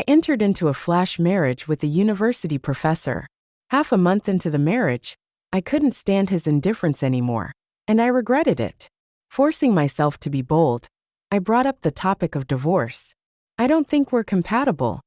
entered into a flash marriage with a university professor. Half a month into the marriage, I couldn't stand his indifference anymore, and I regretted it. Forcing myself to be bold, I brought up the topic of divorce. I don't think we're compatible.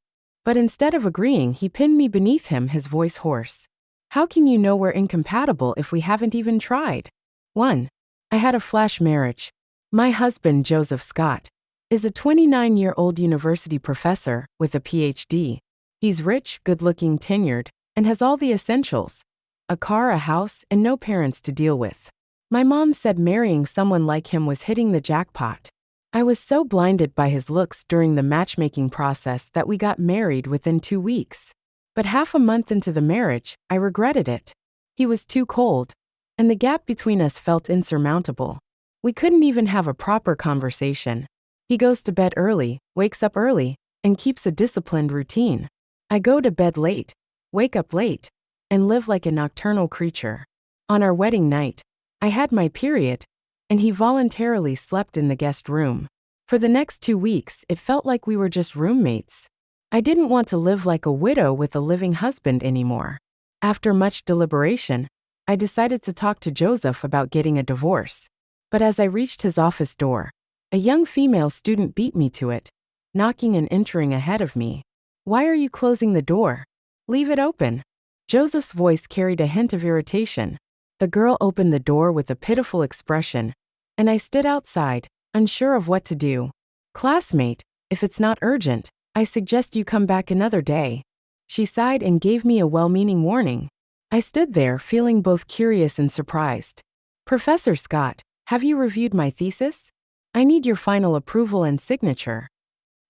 But instead of agreeing, he pinned me beneath him, his voice hoarse. How can you know we're incompatible if we haven't even tried? 1. I had a flash marriage. My husband, Joseph Scott, is a 29-year-old university professor with a PhD. He's rich, good-looking, tenured, and has all the essentials: a car, a house, and no parents to deal with. My mom said marrying someone like him was hitting the jackpot. I was so blinded by his looks during the matchmaking process that we got married within 2 weeks. But half a month into the marriage, I regretted it. He was too cold, and the gap between us felt insurmountable. We couldn't even have a proper conversation. He goes to bed early, wakes up early, and keeps a disciplined routine. I go to bed late, wake up late, and live like a nocturnal creature. On our wedding night, I had my period, and he voluntarily slept in the guest room. For the next 2 weeks, it felt like we were just roommates. I didn't want to live like a widow with a living husband anymore. After much deliberation, I decided to talk to Joseph about getting a divorce. But as I reached his office door, a young female student beat me to it, knocking and entering ahead of me. "Why are you closing the door? Leave it open." Joseph's voice carried a hint of irritation. The girl opened the door with a pitiful expression, and I stood outside, unsure of what to do. "Classmate, if it's not urgent, I suggest you come back another day." She sighed and gave me a well-meaning warning. I stood there feeling both curious and surprised. "Professor Scott, have you reviewed my thesis? I need your final approval and signature."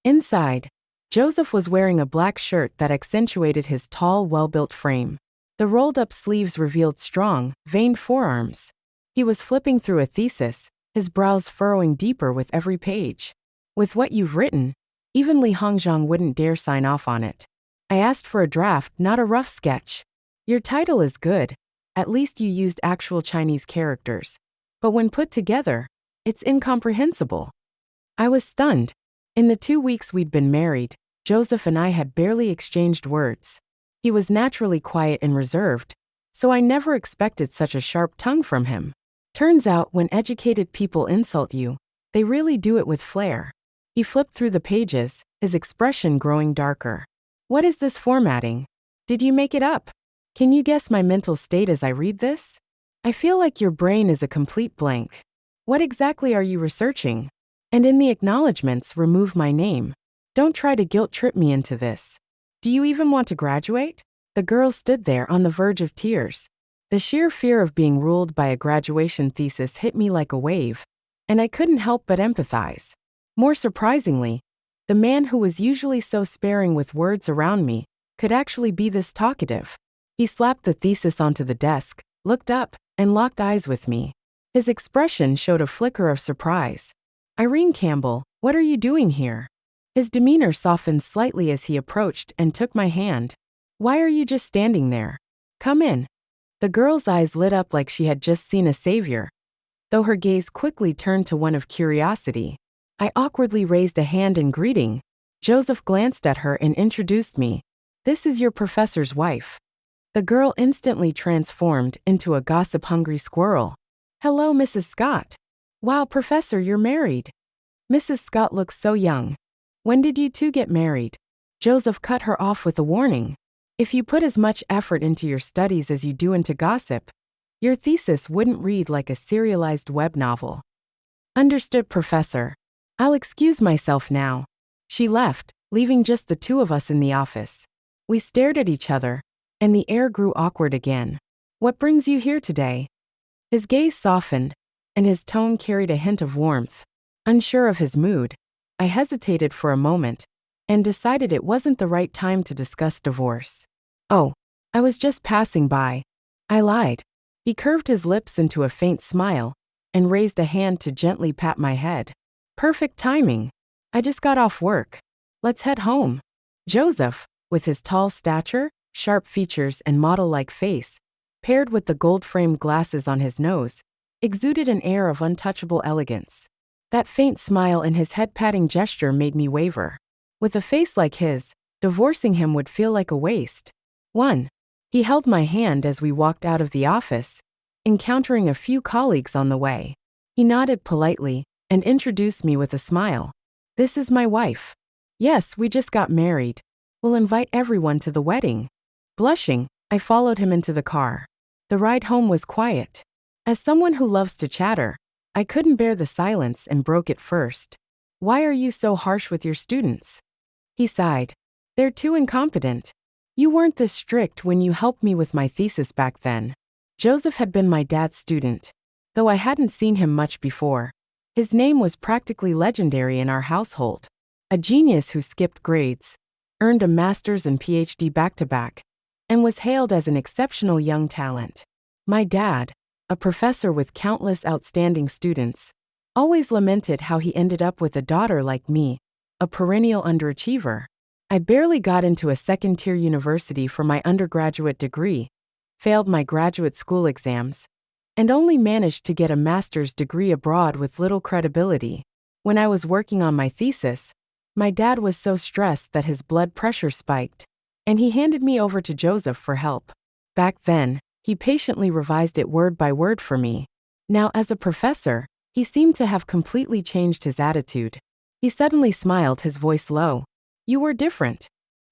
Inside, Joseph was wearing a black shirt that accentuated his tall, well-built frame. The rolled-up sleeves revealed strong, veined forearms. He was flipping through a thesis, his brows furrowing deeper with every page. "With what you've written, even Li Hongzhang wouldn't dare sign off on it. I asked for a draft, not a rough sketch. Your title is good. At least you used actual Chinese characters. But when put together, it's incomprehensible." I was stunned. In the 2 weeks we'd been married, Joseph and I had barely exchanged words. He was naturally quiet and reserved, so I never expected such a sharp tongue from him. Turns out when educated people insult you, they really do it with flair. He flipped through the pages, his expression growing darker. "What is this formatting? Did you make it up? Can you guess my mental state as I read this? I feel like your brain is a complete blank. What exactly are you researching? And in the acknowledgments, remove my name. Don't try to guilt-trip me into this. Do you even want to graduate?" The girl stood there on the verge of tears. The sheer fear of being ruled by a graduation thesis hit me like a wave, and I couldn't help but empathize. More surprisingly, the man who was usually so sparing with words around me could actually be this talkative. He slapped the thesis onto the desk, looked up, and locked eyes with me. His expression showed a flicker of surprise. "Irene Campbell, what are you doing here?" His demeanor softened slightly as he approached and took my hand. "Why are you just standing there? Come in." The girl's eyes lit up like she had just seen a savior, though her gaze quickly turned to one of curiosity. I awkwardly raised a hand in greeting. Joseph glanced at her and introduced me. "This is your professor's wife." The girl instantly transformed into a gossip-hungry squirrel. "Hello, Mrs. Scott. Wow, Professor, you're married." Mrs. Scott looks so young. "When did you two get married?" Joseph cut her off with a warning. "If you put as much effort into your studies as you do into gossip, your thesis wouldn't read like a serialized web novel." "Understood, Professor. I'll excuse myself now." She left, leaving just the two of us in the office. We stared at each other, and the air grew awkward again. "What brings you here today?" His gaze softened, and his tone carried a hint of warmth. Unsure of his mood, I hesitated for a moment, and decided it wasn't the right time to discuss divorce. "Oh, I was just passing by," I lied. He curved his lips into a faint smile, and raised a hand to gently pat my head. "Perfect timing. I just got off work. Let's head home." Joseph, with his tall stature, sharp features, and model-like face, paired with the gold-framed glasses on his nose, exuded an air of untouchable elegance. That faint smile and his head-patting gesture made me waver. With a face like his, Divorcing him would feel like a waste. 1. He held my hand as we walked out of the office, encountering a few colleagues on the way. He nodded politely and introduced me with a smile. This is my wife. Yes, we just got married. We'll invite everyone to the wedding. Blushing, I followed him into the car. The ride home was quiet. As someone who loves to chatter, I couldn't bear the silence and broke it first. Why are you so harsh with your students? He sighed. They're too incompetent. You weren't this strict when you helped me with my thesis back then. Joseph had been my dad's student, though I hadn't seen him much before. His name was practically legendary in our household. A genius who skipped grades, earned a master's and PhD back-to-back, and was hailed as an exceptional young talent. My dad, a professor with countless outstanding students, always lamented how he ended up with a daughter like me, a perennial underachiever. I barely got into a second-tier university for my undergraduate degree, failed my graduate school exams, and only managed to get a master's degree abroad with little credibility. When I was working on my thesis, my dad was so stressed that his blood pressure spiked, and he handed me over to Joseph for help. Back then, he patiently revised it word by word for me. Now, as a professor, he seemed to have completely changed his attitude. He suddenly smiled, his voice low. You were different.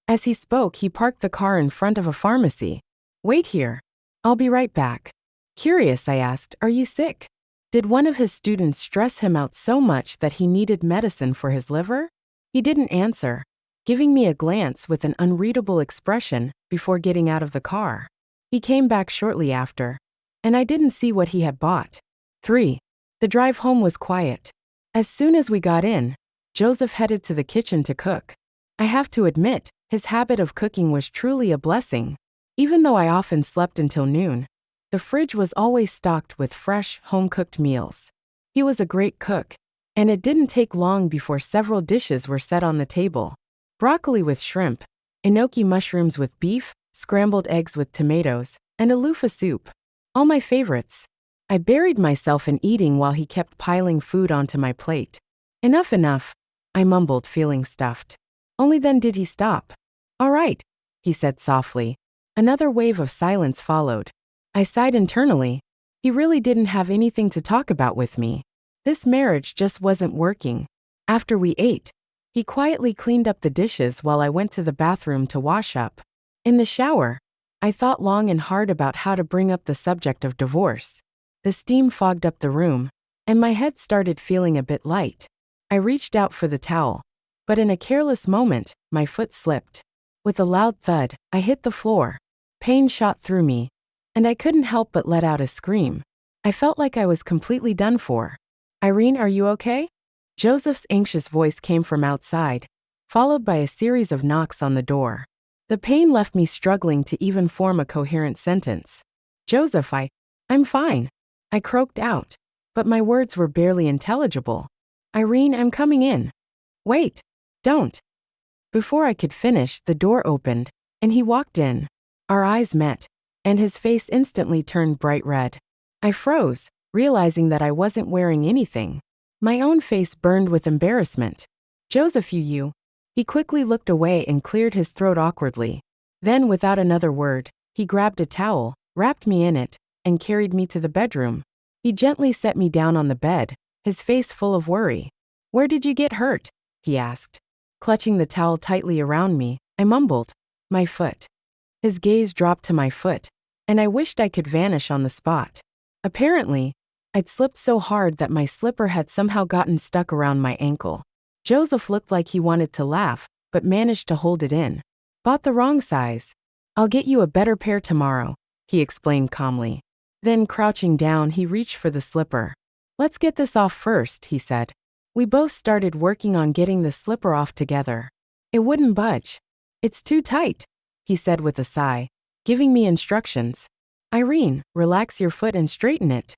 As he spoke, he parked the car in front of a pharmacy. Wait here. I'll be right back. Curious, I asked, are you sick? Did one of his students stress him out so much that he needed medicine for his liver? He didn't answer, giving me a glance with an unreadable expression before getting out of the car. He came back shortly after, and I didn't see what he had bought. 3. The drive home was quiet. As soon as we got in, Joseph headed to the kitchen to cook. I have to admit, his habit of cooking was truly a blessing. Even though I often slept until noon, the fridge was always stocked with fresh, home-cooked meals. He was a great cook, and it didn't take long before several dishes were set on the table. Broccoli with shrimp, enoki mushrooms with beef, scrambled eggs with tomatoes, and a loofah soup. All my favorites. I buried myself in eating while he kept piling food onto my plate. Enough, I mumbled, feeling stuffed. Only then did he stop. All right, he said softly. Another wave of silence followed. I sighed internally. He really didn't have anything to talk about with me. This marriage just wasn't working. After we ate, he quietly cleaned up the dishes while I went to the bathroom to wash up. In the shower, I thought long and hard about how to bring up the subject of divorce. The steam fogged up the room, and my head started feeling a bit light. I reached out for the towel, but in a careless moment, my foot slipped. With a loud thud, I hit the floor. Pain shot through me, and I couldn't help but let out a scream. I felt like I was completely done for. Irene, are you okay? Joseph's anxious voice came from outside, followed by a series of knocks on the door. The pain left me struggling to even form a coherent sentence. Joseph, I'm fine. I croaked out, but my words were barely intelligible. Irene, I'm coming in. Wait, don't. Before I could finish, the door opened, and he walked in. Our eyes met, and his face instantly turned bright red. I froze, realizing that I wasn't wearing anything. My own face burned with embarrassment. Joseph, you. He quickly looked away and cleared his throat awkwardly. Then, without another word, he grabbed a towel, wrapped me in it, and carried me to the bedroom. He gently set me down on the bed, his face full of worry. Where did you get hurt? He asked. Clutching the towel tightly around me, I mumbled, my foot. His gaze dropped to my foot, and I wished I could vanish on the spot. Apparently, I'd slipped so hard that my slipper had somehow gotten stuck around my ankle. Joseph looked like he wanted to laugh, but managed to hold it in. Bought the wrong size. I'll get you a better pair tomorrow, he explained calmly. Then, crouching down, he reached for the slipper. Let's get this off first, he said. We both started working on getting the slipper off together. It wouldn't budge. It's too tight, he said with a sigh, giving me instructions. Irene, relax your foot and straighten it.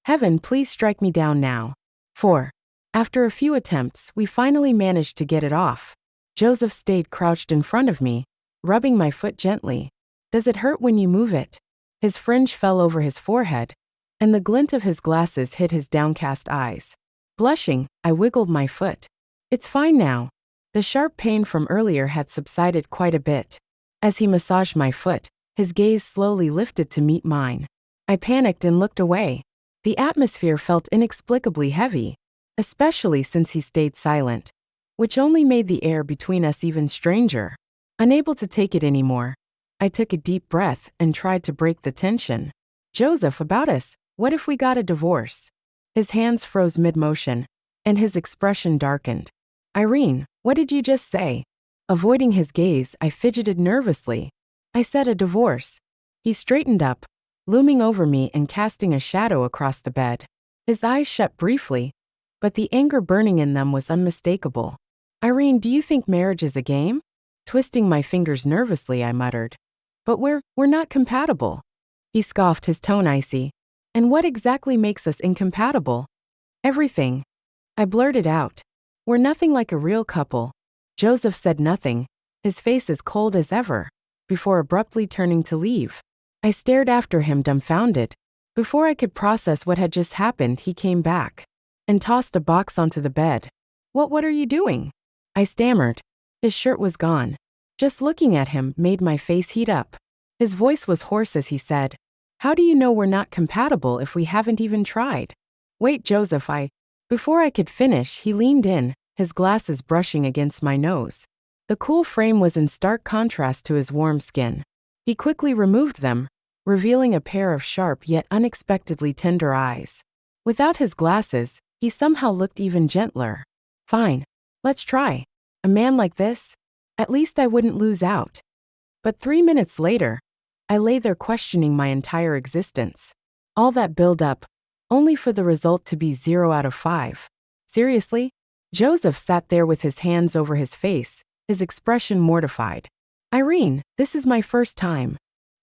Heaven, please strike me down now. 4. After a few attempts, we finally managed to get it off. Joseph stayed crouched in front of me, rubbing my foot gently. Does it hurt when you move it? His fringe fell over his forehead, and the glint of his glasses hid his downcast eyes. Blushing, I wiggled my foot. It's fine now. The sharp pain from earlier had subsided quite a bit. As he massaged my foot, his gaze slowly lifted to meet mine. I panicked and looked away. The atmosphere felt inexplicably heavy, especially since he stayed silent, which only made the air between us even stranger. Unable to take it anymore, I took a deep breath and tried to break the tension. "Joseph, about us, what if we got a divorce?" His hands froze mid-motion, and his expression darkened. "Irene, what did you just say?" Avoiding his gaze, I fidgeted nervously. "I said a divorce." He straightened up, looming over me and casting a shadow across the bed. His eyes shut briefly, but the anger burning in them was unmistakable. "Irene, do you think marriage is a game?" Twisting my fingers nervously, I muttered. "But we're not compatible." He scoffed, his tone icy. "And what exactly makes us incompatible?" "Everything." I blurted out. "We're nothing like a real couple." Joseph said nothing, his face as cold as ever, before abruptly turning to leave. I stared after him dumbfounded. Before I could process what had just happened, he came back and tossed a box onto the bed. What are you doing?" I stammered. His shirt was gone. Just looking at him made my face heat up. His voice was hoarse as he said, "How do you know we're not compatible if we haven't even tried?" "Wait, Joseph, Before I could finish, he leaned in, his glasses brushing against my nose. The cool frame was in stark contrast to his warm skin. He quickly removed them, revealing a pair of sharp yet unexpectedly tender eyes. Without his glasses, he somehow looked even gentler. "Fine. Let's try. A man like this? At least I wouldn't lose out." But 3 minutes later, I lay there questioning my entire existence. All that build-up, only for the result to be 0 out of 5. Seriously? Joseph sat there with his hands over his face, his expression mortified. "Irene, this is my first time."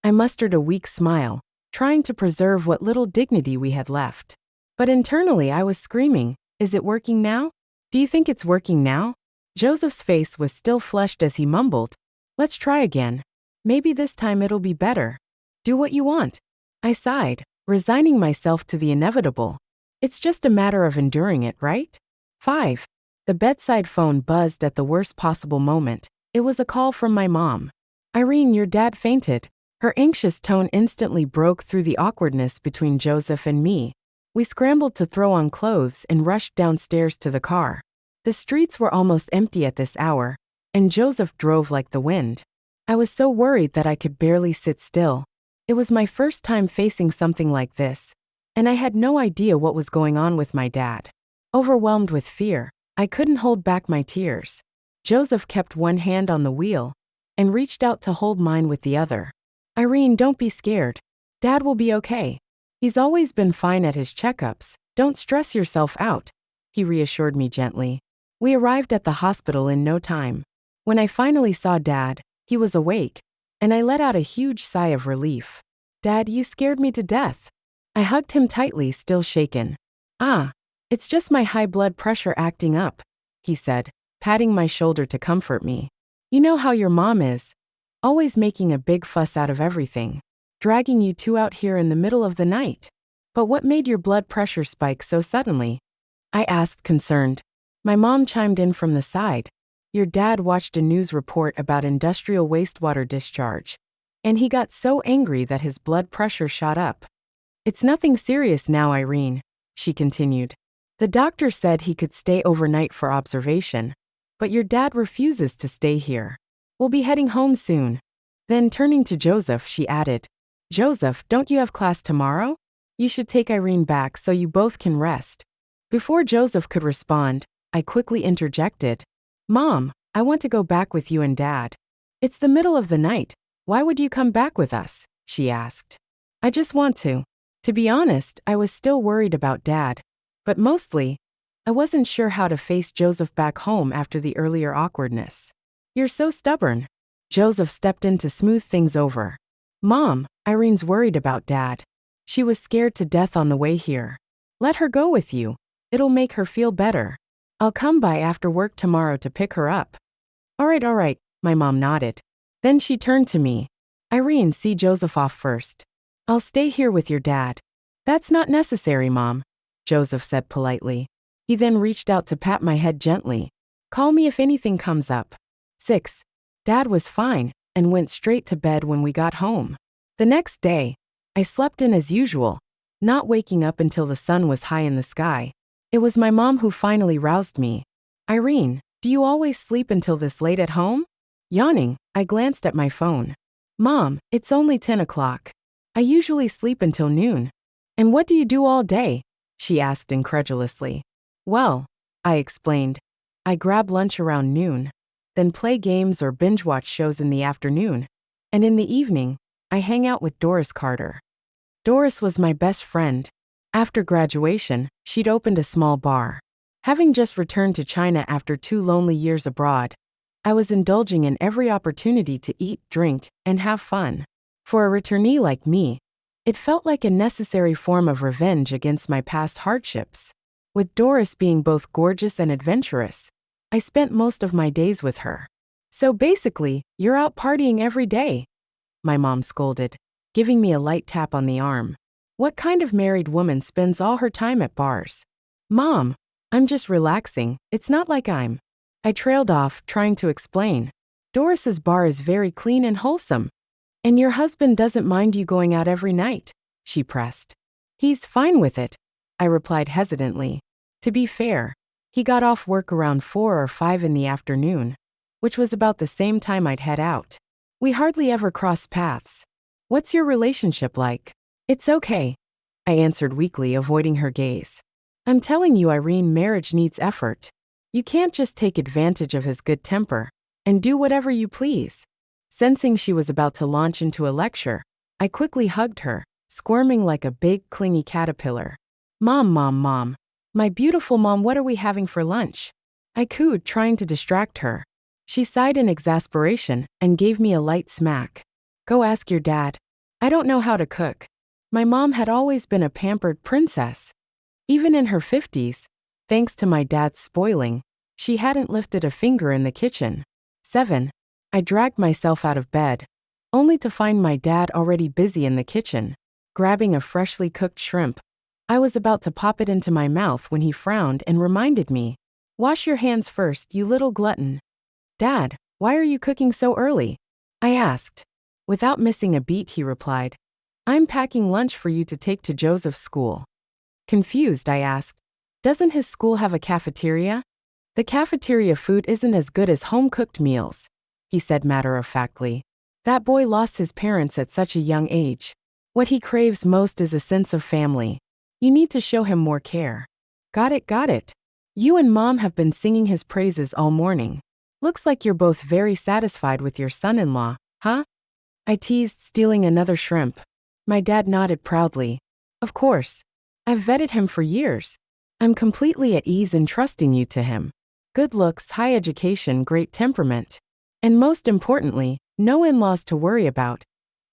I mustered a weak smile, trying to preserve what little dignity we had left. But internally I was screaming, "Is it working now? Do you think it's working now?" Joseph's face was still flushed as he mumbled, "Let's try again. Maybe this time it'll be better." "Do what you want." I sighed, resigning myself to the inevitable. It's just a matter of enduring it, right? 5. The bedside phone buzzed at the worst possible moment. It was a call from my mom. "Irene, your dad fainted." Her anxious tone instantly broke through the awkwardness between Joseph and me. We scrambled to throw on clothes and rushed downstairs to the car. The streets were almost empty at this hour, and Joseph drove like the wind. I was so worried that I could barely sit still. It was my first time facing something like this, and I had no idea what was going on with my dad. Overwhelmed with fear, I couldn't hold back my tears. Joseph kept one hand on the wheel and reached out to hold mine with the other. "Irene, don't be scared. Dad will be okay. He's always been fine at his checkups. Don't stress yourself out," he reassured me gently. We arrived at the hospital in no time. When I finally saw Dad, he was awake, and I let out a huge sigh of relief. "Dad, you scared me to death." I hugged him tightly, still shaken. It's just my high blood pressure acting up," he said, patting my shoulder to comfort me. "You know how your mom is. Always making a big fuss out of everything. Dragging you two out here in the middle of the night. But what made your blood pressure spike so suddenly?" I asked, concerned. My mom chimed in from the side. "Your dad watched a news report about industrial wastewater discharge, and he got so angry that his blood pressure shot up. It's nothing serious now, Irene," she continued. "The doctor said he could stay overnight for observation, but your dad refuses to stay here. We'll be heading home soon." Then turning to Joseph, she added, "Joseph, don't you have class tomorrow? You should take Irene back so you both can rest." Before Joseph could respond, I quickly interjected, "Mom, I want to go back with you and Dad." "It's the middle of the night. Why would you come back with us?" she asked. "I just want to." To be honest, I was still worried about Dad, but mostly, I wasn't sure how to face Joseph back home after the earlier awkwardness. "You're so stubborn." Joseph stepped in to smooth things over. "Mom, Irene's worried about Dad. She was scared to death on the way here. Let her go with you. It'll make her feel better. I'll come by after work tomorrow to pick her up." All right, my mom nodded. Then she turned to me. "Irene, see Joseph off first. I'll stay here with your dad." "That's not necessary, Mom," Joseph said politely. He then reached out to pat my head gently. Call me if anything comes up. 6. Dad was fine and went straight to bed when we got home. The next day, I slept in as usual, not waking up until the sun was high in the sky. It was my mom who finally roused me. Irene, do you always sleep until this late at home? Yawning, I glanced at my phone. Mom, it's only 10 o'clock. I usually sleep until noon. And what do you do all day? She asked incredulously. Well, I explained, I grab lunch around noon, then play games or binge-watch shows in the afternoon. And in the evening, I hang out with Doris Carter. Doris was my best friend. After graduation, she'd opened a small bar. Having just returned to China after 2 lonely years abroad, I was indulging in every opportunity to eat, drink, and have fun. For a returnee like me, it felt like a necessary form of revenge against my past hardships. With Doris being both gorgeous and adventurous, I spent most of my days with her. So basically, you're out partying every day, my mom scolded, giving me a light tap on the arm. What kind of married woman spends all her time at bars? Mom, I'm just relaxing, it's not like I'm. I trailed off, trying to explain. Doris's bar is very clean and wholesome. And your husband doesn't mind you going out every night, she pressed. He's fine with it, I replied hesitantly. To be fair, he got off work around 4 or 5 in the afternoon, which was about the same time I'd head out. We hardly ever cross paths. What's your relationship like? It's okay, I answered weakly, avoiding her gaze. I'm telling you, Irene, marriage needs effort. You can't just take advantage of his good temper and do whatever you please. Sensing she was about to launch into a lecture, I quickly hugged her, squirming like a big, clingy caterpillar. Mom, my beautiful mom, what are we having for lunch? I cooed, trying to distract her. She sighed in exasperation and gave me a light smack. Go ask your dad. I don't know how to cook. My mom had always been a pampered princess. Even in her 50s, thanks to my dad's spoiling, she hadn't lifted a finger in the kitchen. 7. I dragged myself out of bed, only to find my dad already busy in the kitchen, grabbing a freshly cooked shrimp. I was about to pop it into my mouth when he frowned and reminded me, "Wash your hands first, you little glutton." Dad, why are you cooking so early? I asked. Without missing a beat, he replied, I'm packing lunch for you to take to Joseph's school. Confused, I asked, doesn't his school have a cafeteria? The cafeteria food isn't as good as home-cooked meals, he said matter-of-factly. That boy lost his parents at such a young age. What he craves most is a sense of family. You need to show him more care. Got it. You and Mom have been singing his praises all morning. Looks like you're both very satisfied with your son-in-law, huh? I teased, stealing another shrimp. My dad nodded proudly. Of course. I've vetted him for years. I'm completely at ease in trusting you to him. Good looks, high education, great temperament. And most importantly, no in-laws to worry about.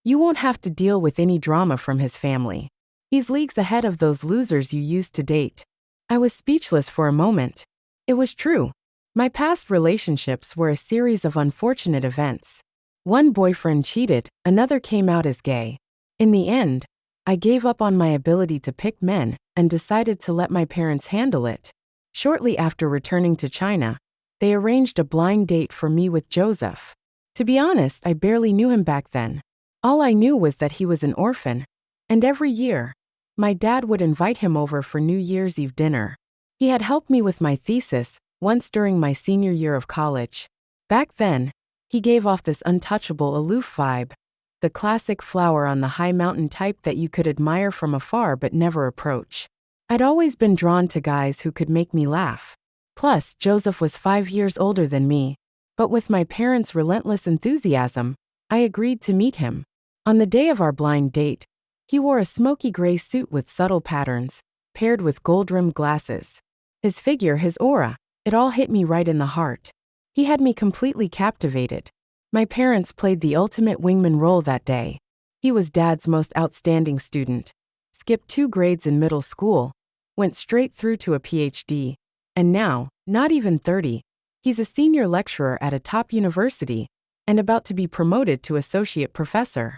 You won't have to deal with any drama from his family. He's leagues ahead of those losers you used to date. I was speechless for a moment. It was true. My past relationships were a series of unfortunate events. One boyfriend cheated, another came out as gay. In the end, I gave up on my ability to pick men and decided to let my parents handle it. Shortly after returning to China, they arranged a blind date for me with Joseph. To be honest, I barely knew him back then. All I knew was that he was an orphan, and every year, my dad would invite him over for New Year's Eve dinner. He had helped me with my thesis once during my senior year of college. Back then, he gave off this untouchable, aloof vibe. The classic flower on the high mountain type that you could admire from afar but never approach. I'd always been drawn to guys who could make me laugh. Plus, Joseph was 5 years older than me. But with my parents' relentless enthusiasm, I agreed to meet him. On the day of our blind date, he wore a smoky gray suit with subtle patterns, paired with gold-rimmed glasses. His figure, his aura, it all hit me right in the heart. He had me completely captivated. My parents played the ultimate wingman role that day. He was Dad's most outstanding student, skipped 2 grades in middle school, went straight through to a PhD, and now, not even 30, he's a senior lecturer at a top university and about to be promoted to associate professor.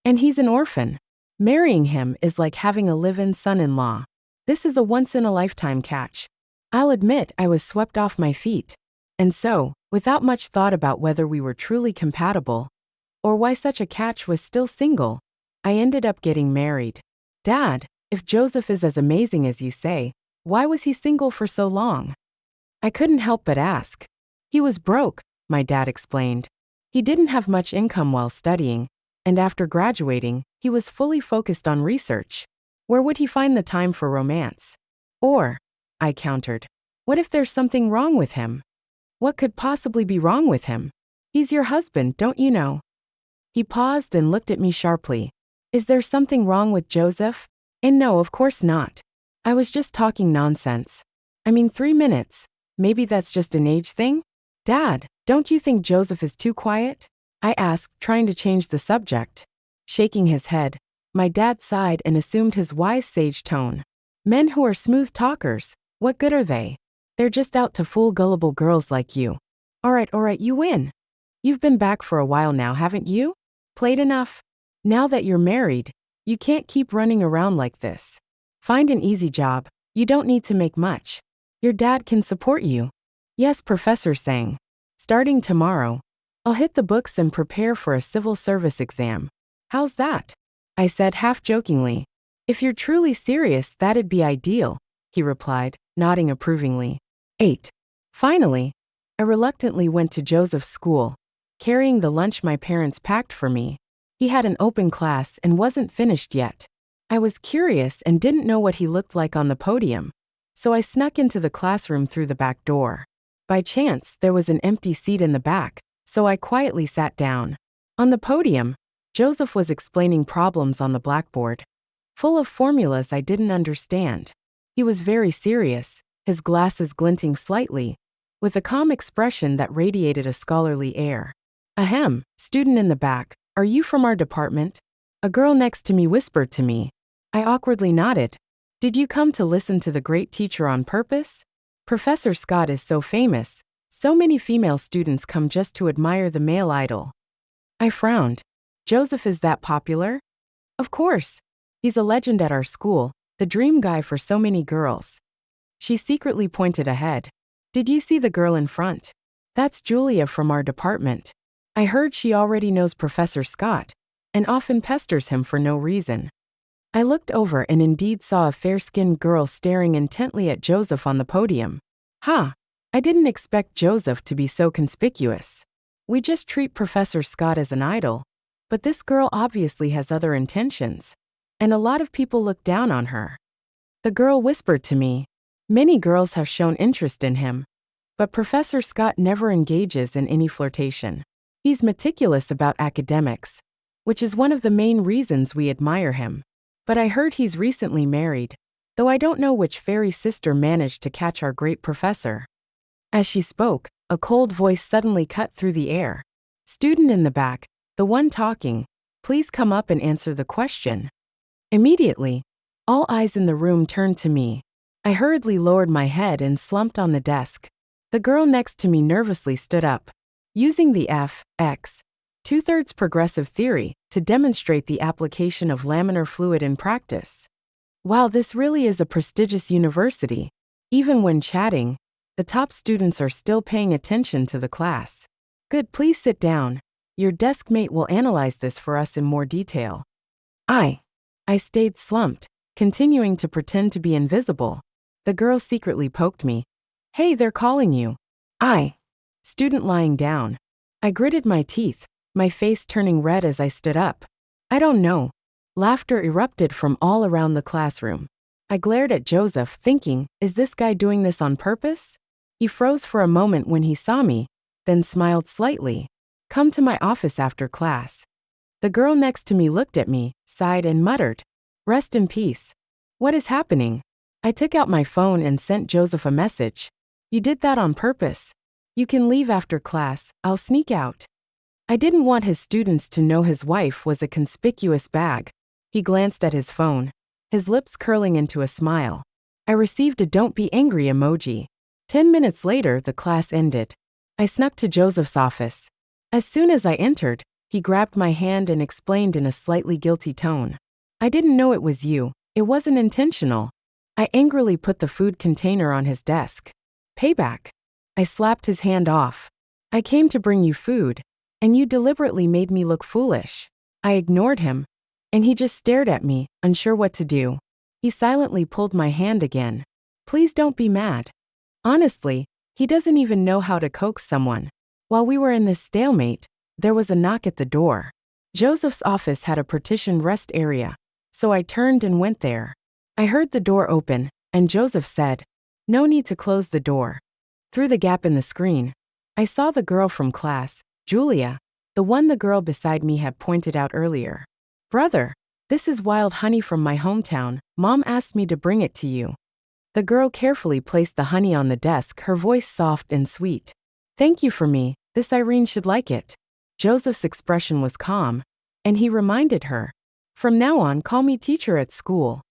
And he's an orphan. Marrying him is like having a live-in son-in-law. This is a once-in-a-lifetime catch. I'll admit I was swept off my feet. And so, without much thought about whether we were truly compatible, or why such a catch was still single, I ended up getting married. Dad, if Joseph is as amazing as you say, why was he single for so long? I couldn't help but ask. He was broke, my dad explained. He didn't have much income while studying, and after graduating, he was fully focused on research. Where would he find the time for romance? Or, I countered, what if there's something wrong with him? What could possibly be wrong with him? He's your husband, don't you know? He paused and looked at me sharply. Is there something wrong with Joseph? And no, of course not. I was just talking nonsense. I mean, 3 minutes. Maybe that's just an age thing? Dad, don't you think Joseph is too quiet? I asked, trying to change the subject. Shaking his head, my dad sighed and assumed his wise sage tone. Men who are smooth talkers, what good are they? They're just out to fool gullible girls like you. All right, you win. You've been back for a while now, haven't you? Played enough. Now that you're married, you can't keep running around like this. Find an easy job. You don't need to make much. Your dad can support you. Yes, Professor sang. Starting tomorrow, I'll hit the books and prepare for a civil service exam. How's that? I said half-jokingly. If you're truly serious, that'd be ideal, he replied, nodding approvingly. 8. Finally, I reluctantly went to Joseph's school, carrying the lunch my parents packed for me. He had an open class and wasn't finished yet. I was curious and didn't know what he looked like on the podium, so I snuck into the classroom through the back door. By chance, there was an empty seat in the back, so I quietly sat down. On the podium, Joseph was explaining problems on the blackboard, full of formulas I didn't understand. He was very serious, his glasses glinting slightly, with a calm expression that radiated a scholarly air. Ahem, student in the back, are you from our department? A girl next to me whispered to me. I awkwardly nodded. Did you come to listen to the great teacher on purpose? Professor Scott is so famous, so many female students come just to admire the male idol. I frowned. Joseph is that popular? Of course. He's a legend at our school, the dream guy for so many girls. She secretly pointed ahead. Did you see the girl in front? That's Julia from our department. I heard she already knows Professor Scott, and often pesters him for no reason. I looked over and indeed saw a fair-skinned girl staring intently at Joseph on the podium. I didn't expect Joseph to be so conspicuous. We just treat Professor Scott as an idol, but this girl obviously has other intentions, and a lot of people look down on her. The girl whispered to me. Many girls have shown interest in him, but Professor Scott never engages in any flirtation. He's meticulous about academics, which is one of the main reasons we admire him. But I heard he's recently married, though I don't know which fairy sister managed to catch our great professor. As she spoke, a cold voice suddenly cut through the air. Student in the back, the one talking, please come up and answer the question. Immediately, all eyes in the room turned to me. I hurriedly lowered my head and slumped on the desk. The girl next to me nervously stood up, using the F.X. 2/3 progressive theory to demonstrate the application of laminar fluid in practice. Wow, this really is a prestigious university. Even when chatting, the top students are still paying attention to the class. Good, please sit down. Your desk mate will analyze this for us in more detail. I stayed slumped, continuing to pretend to be invisible. The girl secretly poked me. Hey, they're calling you. Student lying down. I gritted my teeth, my face turning red as I stood up. I don't know. Laughter erupted from all around the classroom. I glared at Joseph, thinking, is this guy doing this on purpose? He froze for a moment when he saw me, then smiled slightly. Come to my office after class. The girl next to me looked at me, sighed and muttered, rest in peace. What is happening? I took out my phone and sent Joseph a message. You did that on purpose. You can leave after class, I'll sneak out. I didn't want his students to know his wife was a conspicuous bag. He glanced at his phone, his lips curling into a smile. I received a don't be angry emoji. 10 minutes later, the class ended. I snuck to Joseph's office. As soon as I entered, he grabbed my hand and explained in a slightly guilty tone. I didn't know it was you. It wasn't intentional. I angrily put the food container on his desk. Payback. I slapped his hand off. I came to bring you food, and you deliberately made me look foolish. I ignored him, and he just stared at me, unsure what to do. He silently pulled my hand again. Please don't be mad. Honestly, he doesn't even know how to coax someone. While we were in this stalemate, there was a knock at the door. Joseph's office had a partitioned rest area, so I turned and went there. I heard the door open, and Joseph said, "No need to close the door." Through the gap in the screen, I saw the girl from class, Julia, the one the girl beside me had pointed out earlier. "Brother, this is wild honey from my hometown. Mom asked me to bring it to you." The girl carefully placed the honey on the desk, her voice soft and sweet. "Thank you for me, this Irene should like it." Joseph's expression was calm, and he reminded her, "From now on, call me teacher at school."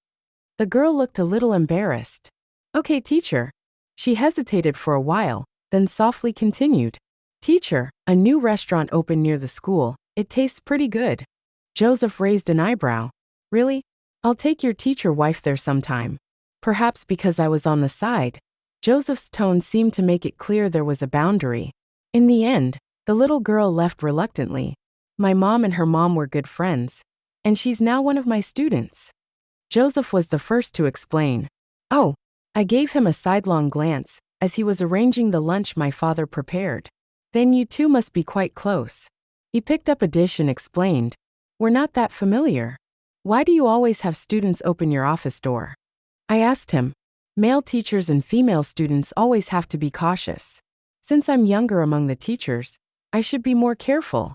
The girl looked a little embarrassed. "Okay, teacher." She hesitated for a while, then softly continued, "Teacher, a new restaurant opened near the school. It tastes pretty good." Joseph raised an eyebrow. "Really? I'll take your teacher wife there sometime." Perhaps because I was on the side, Joseph's tone seemed to make it clear there was a boundary. In the end, the little girl left reluctantly. My mom and her mom were good friends, and she's now one of my students. Joseph was the first to explain. "Oh." I gave him a sidelong glance as he was arranging the lunch my father prepared. "Then you two must be quite close." He picked up a dish and explained, "We're not that familiar. Why do you always have students open your office door?" I asked him. "Male teachers and female students always have to be cautious. Since I'm younger among the teachers, I should be more careful."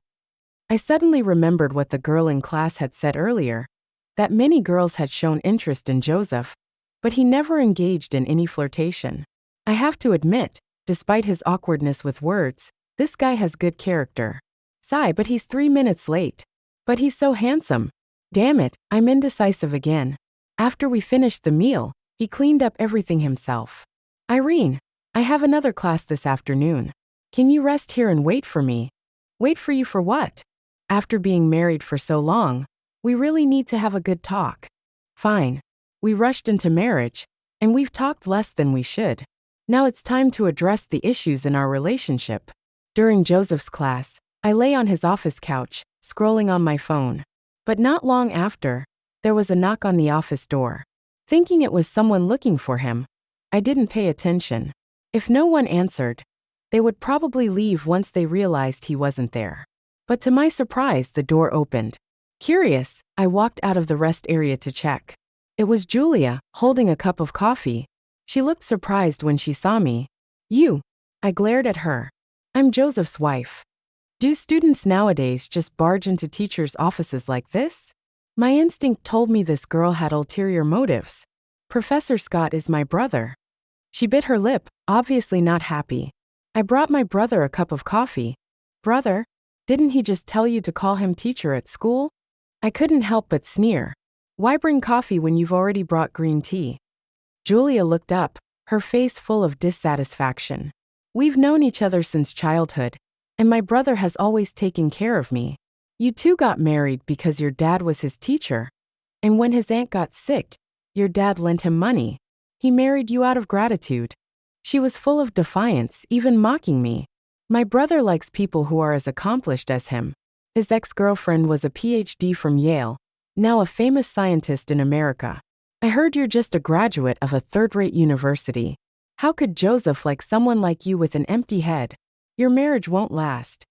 I suddenly remembered what the girl in class had said earlier, that many girls had shown interest in Joseph, but he never engaged in any flirtation. I have to admit, despite his awkwardness with words, this guy has good character. Sigh, but he's 3 minutes late. But he's so handsome. Damn it, I'm indecisive again. After we finished the meal, he cleaned up everything himself. "Irene, I have another class this afternoon. Can you rest here and wait for me?" "Wait for you for what?" "After being married for so long, we really need to have a good talk." "Fine." We rushed into marriage, and we've talked less than we should. Now it's time to address the issues in our relationship. During Joseph's class, I lay on his office couch, scrolling on my phone. But not long after, there was a knock on the office door. Thinking it was someone looking for him, I didn't pay attention. If no one answered, they would probably leave once they realized he wasn't there. But to my surprise, the door opened. Curious, I walked out of the rest area to check. It was Julia, holding a cup of coffee. She looked surprised when she saw me. "You?" I glared at her. "I'm Joseph's wife." Do students nowadays just barge into teachers' offices like this? My instinct told me this girl had ulterior motives. "Professor Scott is my brother." She bit her lip, obviously not happy. "I brought my brother a cup of coffee." "Brother? Didn't he just tell you to call him teacher at school?" I couldn't help but sneer. "Why bring coffee when you've already brought green tea?" Julia looked up, her face full of dissatisfaction. "We've known each other since childhood, and my brother has always taken care of me. You two got married because your dad was his teacher. And when his aunt got sick, your dad lent him money. He married you out of gratitude." She was full of defiance, even mocking me. "My brother likes people who are as accomplished as him. His ex-girlfriend was a PhD from Yale, now a famous scientist in America. I heard you're just a graduate of a third-rate university. How could Joseph like someone like you with an empty head? Your marriage won't last."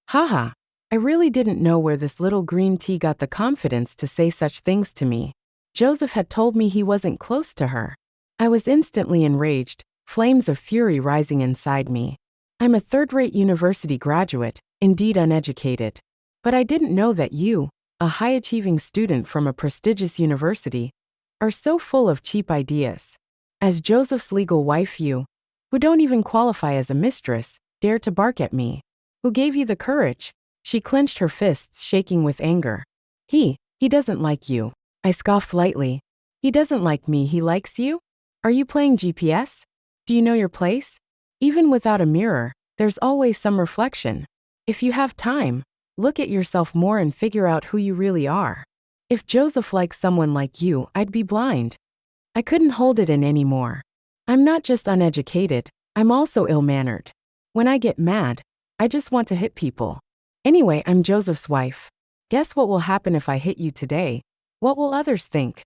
Haha, I really didn't know where this little green tea got the confidence to say such things to me. Joseph had told me he wasn't close to her. I was instantly enraged, flames of fury rising inside me. I'm a third-rate university graduate, indeed uneducated. But I didn't know that you, a high-achieving student from a prestigious university, are so full of cheap ideas. As Joseph's legal wife, you, who don't even qualify as a mistress, dare to bark at me. Who gave you the courage?" She clenched her fists, shaking with anger. He doesn't like you." I scoffed lightly. "He doesn't like me, he likes you? Are you playing GPS? Do you know your place? Even without a mirror, there's always some reflection. If you have time, look at yourself more and figure out who you really are. If Joseph likes someone like you, I'd be blind." I couldn't hold it in anymore. I'm not just uneducated, I'm also ill-mannered. When I get mad, I just want to hit people. Anyway, I'm Joseph's wife. Guess what will happen if I hit you today? What will others think?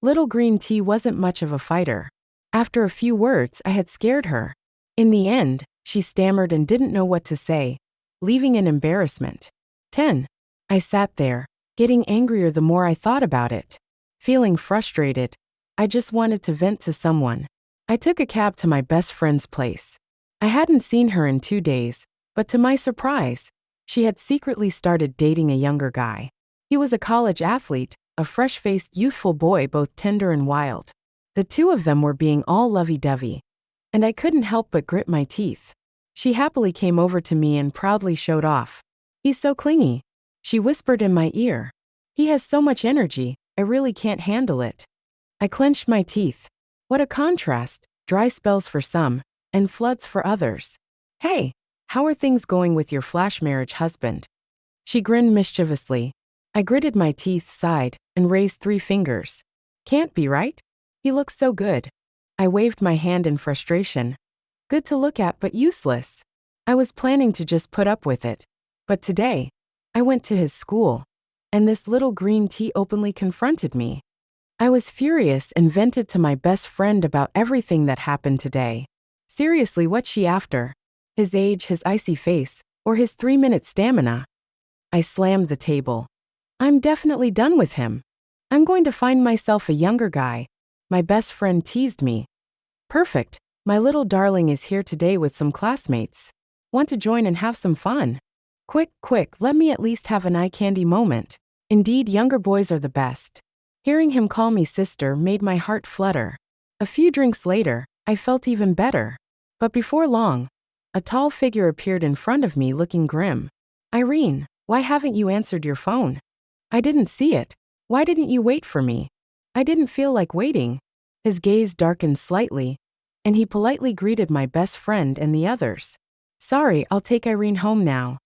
Little green tea wasn't much of a fighter. After a few words, I had scared her. In the end, she stammered and didn't know what to say, leaving in embarrassment. 10. I sat there, getting angrier the more I thought about it. Feeling frustrated, I just wanted to vent to someone. I took a cab to my best friend's place. I hadn't seen her in 2 days, but to my surprise, she had secretly started dating a younger guy. He was a college athlete, a fresh-faced youthful boy, both tender and wild. The two of them were being all lovey-dovey, and I couldn't help but grit my teeth. She happily came over to me and proudly showed off. "He's so clingy," she whispered in my ear. "He has so much energy, I really can't handle it." I clenched my teeth. What a contrast, dry spells for some, and floods for others. "Hey, how are things going with your flash marriage husband?" She grinned mischievously. I gritted my teeth, sighed, and raised 3 fingers. "Can't be right? He looks so good." I waved my hand in frustration. "Good to look at but useless." I was planning to just put up with it. But today, I went to his school, and this little green tea openly confronted me. I was furious and vented to my best friend about everything that happened today. Seriously, what's she after? His age, his icy face, or his 3-minute stamina? I slammed the table. "I'm definitely done with him. I'm going to find myself a younger guy." My best friend teased me. "Perfect. My little darling is here today with some classmates. Want to join and have some fun?" Quick, let me at least have an eye candy moment. Indeed, younger boys are the best. Hearing him call me sister made my heart flutter. A few drinks later, I felt even better. But before long, a tall figure appeared in front of me looking grim. "Irene, why haven't you answered your phone?" "I didn't see it. Why didn't you wait for me?" "I didn't feel like waiting." His gaze darkened slightly, and he politely greeted my best friend and the others. "Sorry, I'll take Irene home now."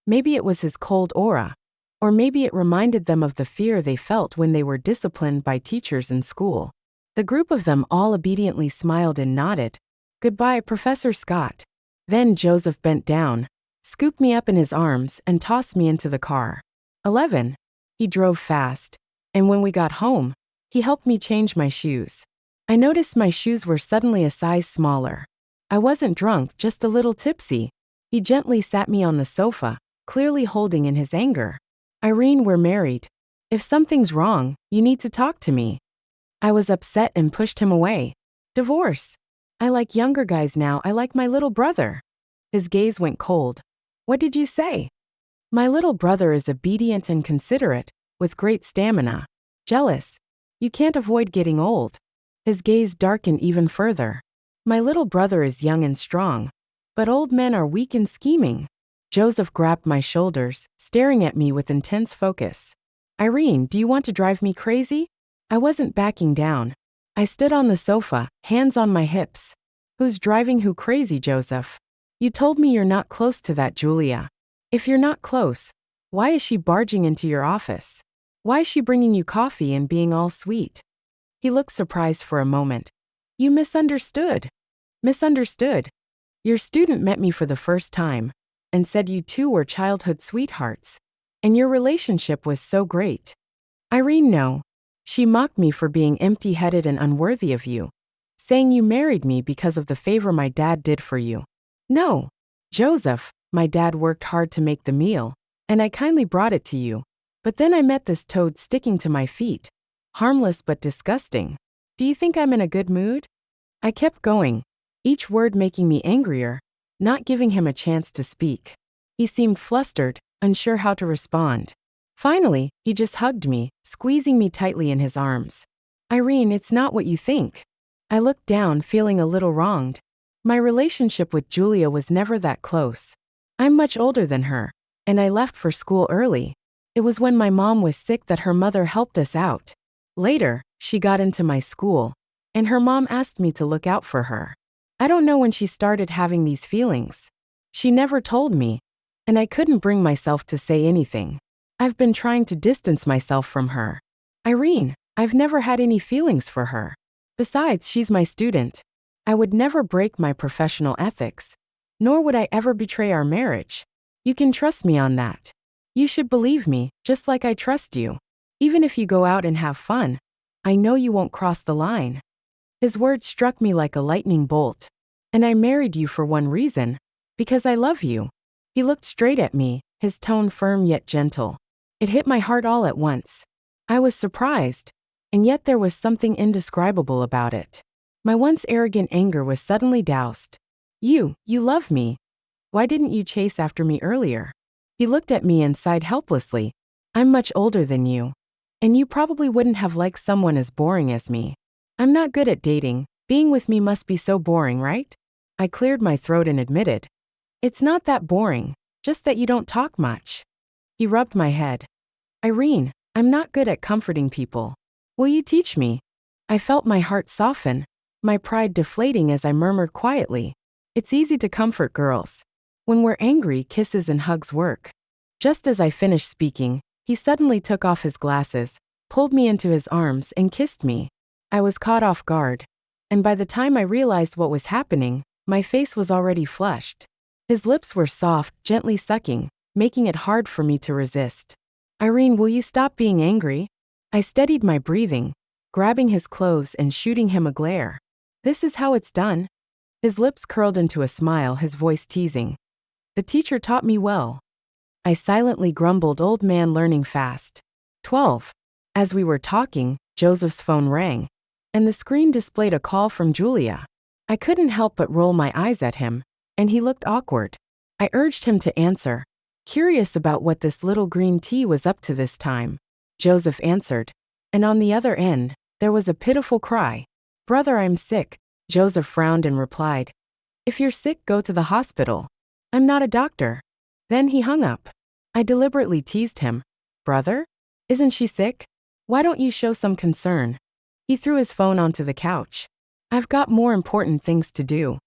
Maybe it was his cold aura, or maybe it reminded them of the fear they felt when they were disciplined by teachers in school. The group of them all obediently smiled and nodded. "Goodbye, Professor Scott." Then Joseph bent down, scooped me up in his arms, and tossed me into the car. 11. He drove fast, and when we got home, he helped me change my shoes. I noticed my shoes were suddenly a size smaller. I wasn't drunk, just a little tipsy. He gently sat me on the sofa, clearly holding in his anger. "Irene, we're married. If something's wrong, you need to talk to me." I was upset and pushed him away. "Divorce. I like younger guys now, I like my little brother." His gaze went cold. "What did you say?" "My little brother is obedient and considerate, with great stamina. Jealous. You can't avoid getting old." His gaze darkened even further. "My little brother is young and strong, but old men are weak and scheming." Joseph grabbed my shoulders, staring at me with intense focus. "Irene, do you want to drive me crazy?" I wasn't backing down. I stood on the sofa, hands on my hips. "Who's driving who crazy, Joseph? You told me you're not close to that Julia. If you're not close, why is she barging into your office? Why is she bringing you coffee and being all sweet?" He looked surprised for a moment. "You misunderstood." "Misunderstood? Your student met me for the first time, and said you two were childhood sweethearts, and your relationship was so great." "Irene, no. She mocked me for being empty-headed and unworthy of you, saying you married me because of the favor my dad did for you." "No. Joseph, my dad worked hard to make the meal, and I kindly brought it to you. But then I met this toad sticking to my feet. Harmless but disgusting. Do you think I'm in a good mood?" I kept going, each word making me angrier, not giving him a chance to speak. He seemed flustered, unsure how to respond. Finally, he just hugged me, squeezing me tightly in his arms. "Irene, it's not what you think." I looked down, feeling a little wronged. My relationship with Julia was never that close. I'm much older than her, and I left for school early. It was when my mom was sick that her mother helped us out. Later, she got into my school, and her mom asked me to look out for her. I don't know when she started having these feelings. She never told me, and I couldn't bring myself to say anything. I've been trying to distance myself from her. "Irene, I've never had any feelings for her. Besides, she's my student." I would never break my professional ethics. Nor would I ever betray our marriage. You can trust me on that. You should believe me, just like I trust you. Even if you go out and have fun, I know you won't cross the line. His words struck me like a lightning bolt. And I married you for one reason, because I love you. He looked straight at me, his tone firm yet gentle. It hit my heart all at once. I was surprised, and yet there was something indescribable about it. My once arrogant anger was suddenly doused. You love me. Why didn't you chase after me earlier? He looked at me and sighed helplessly. I'm much older than you. And you probably wouldn't have liked someone as boring as me. I'm not good at dating. Being with me must be so boring, right? I cleared my throat and admitted. It's not that boring, just that you don't talk much. He rubbed my head. Irene, I'm not good at comforting people. Will you teach me? I felt my heart soften, my pride deflating as I murmured quietly. It's easy to comfort girls. When we're angry, kisses and hugs work. Just as I finished speaking, he suddenly took off his glasses, pulled me into his arms and kissed me. I was caught off guard, and by the time I realized what was happening, my face was already flushed. His lips were soft, gently sucking, making it hard for me to resist. Irene, will you stop being angry? I steadied my breathing, grabbing his clothes and shooting him a glare. This is how it's done. His lips curled into a smile, his voice teasing. The teacher taught me well. I silently grumbled, old man learning fast. 12. As we were talking, Joseph's phone rang, and the screen displayed a call from Julia. I couldn't help but roll my eyes at him, and he looked awkward. I urged him to answer, curious about what this little green tea was up to this time. Joseph answered, and on the other end, there was a pitiful cry. Brother, I'm sick. Joseph frowned and replied, if you're sick, go to the hospital. I'm not a doctor. Then he hung up. I deliberately teased him. Brother? Isn't she sick? Why don't you show some concern? He threw his phone onto the couch. I've got more important things to do.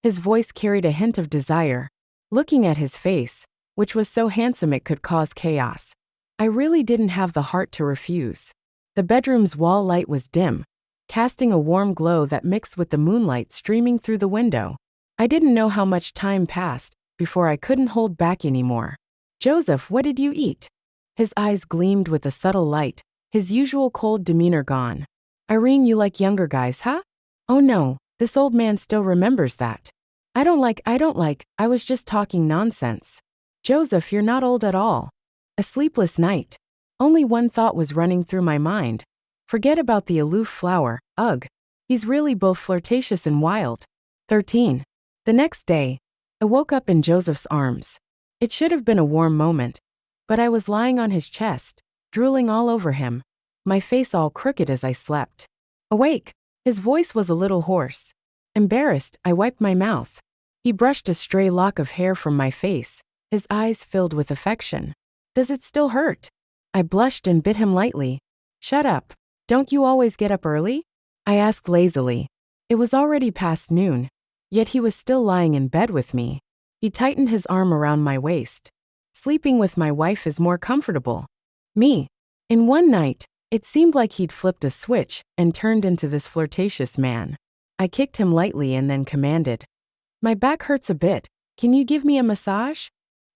His voice carried a hint of desire. Looking at his face, which was so handsome it could cause chaos, I really didn't have the heart to refuse. The bedroom's wall light was dim, casting a warm glow that mixed with the moonlight streaming through the window. I didn't know how much time passed before I couldn't hold back anymore. Joseph, what did you eat? His eyes gleamed with a subtle light, his usual cold demeanor gone. Irene, you like younger guys, huh? Oh no, this old man still remembers that. I don't like, I was just talking nonsense. Joseph, you're not old at all. A sleepless night. Only one thought was running through my mind. Forget about the aloof flower, ugh. He's really both flirtatious and wild. 13. The next day, I woke up in Joseph's arms. It should have been a warm moment, but I was lying on his chest, drooling all over him, my face all crooked as I slept. Awake! His voice was a little hoarse. Embarrassed, I wiped my mouth. He brushed a stray lock of hair from my face, his eyes filled with affection. Does it still hurt? I blushed and bit him lightly. Shut up. Don't you always get up early? I asked lazily. It was already past noon, yet he was still lying in bed with me. He tightened his arm around my waist. Sleeping with my wife is more comfortable. Me. In one night, it seemed like he'd flipped a switch and turned into this flirtatious man. I kicked him lightly and then commanded. My back hurts a bit. Can you give me a massage?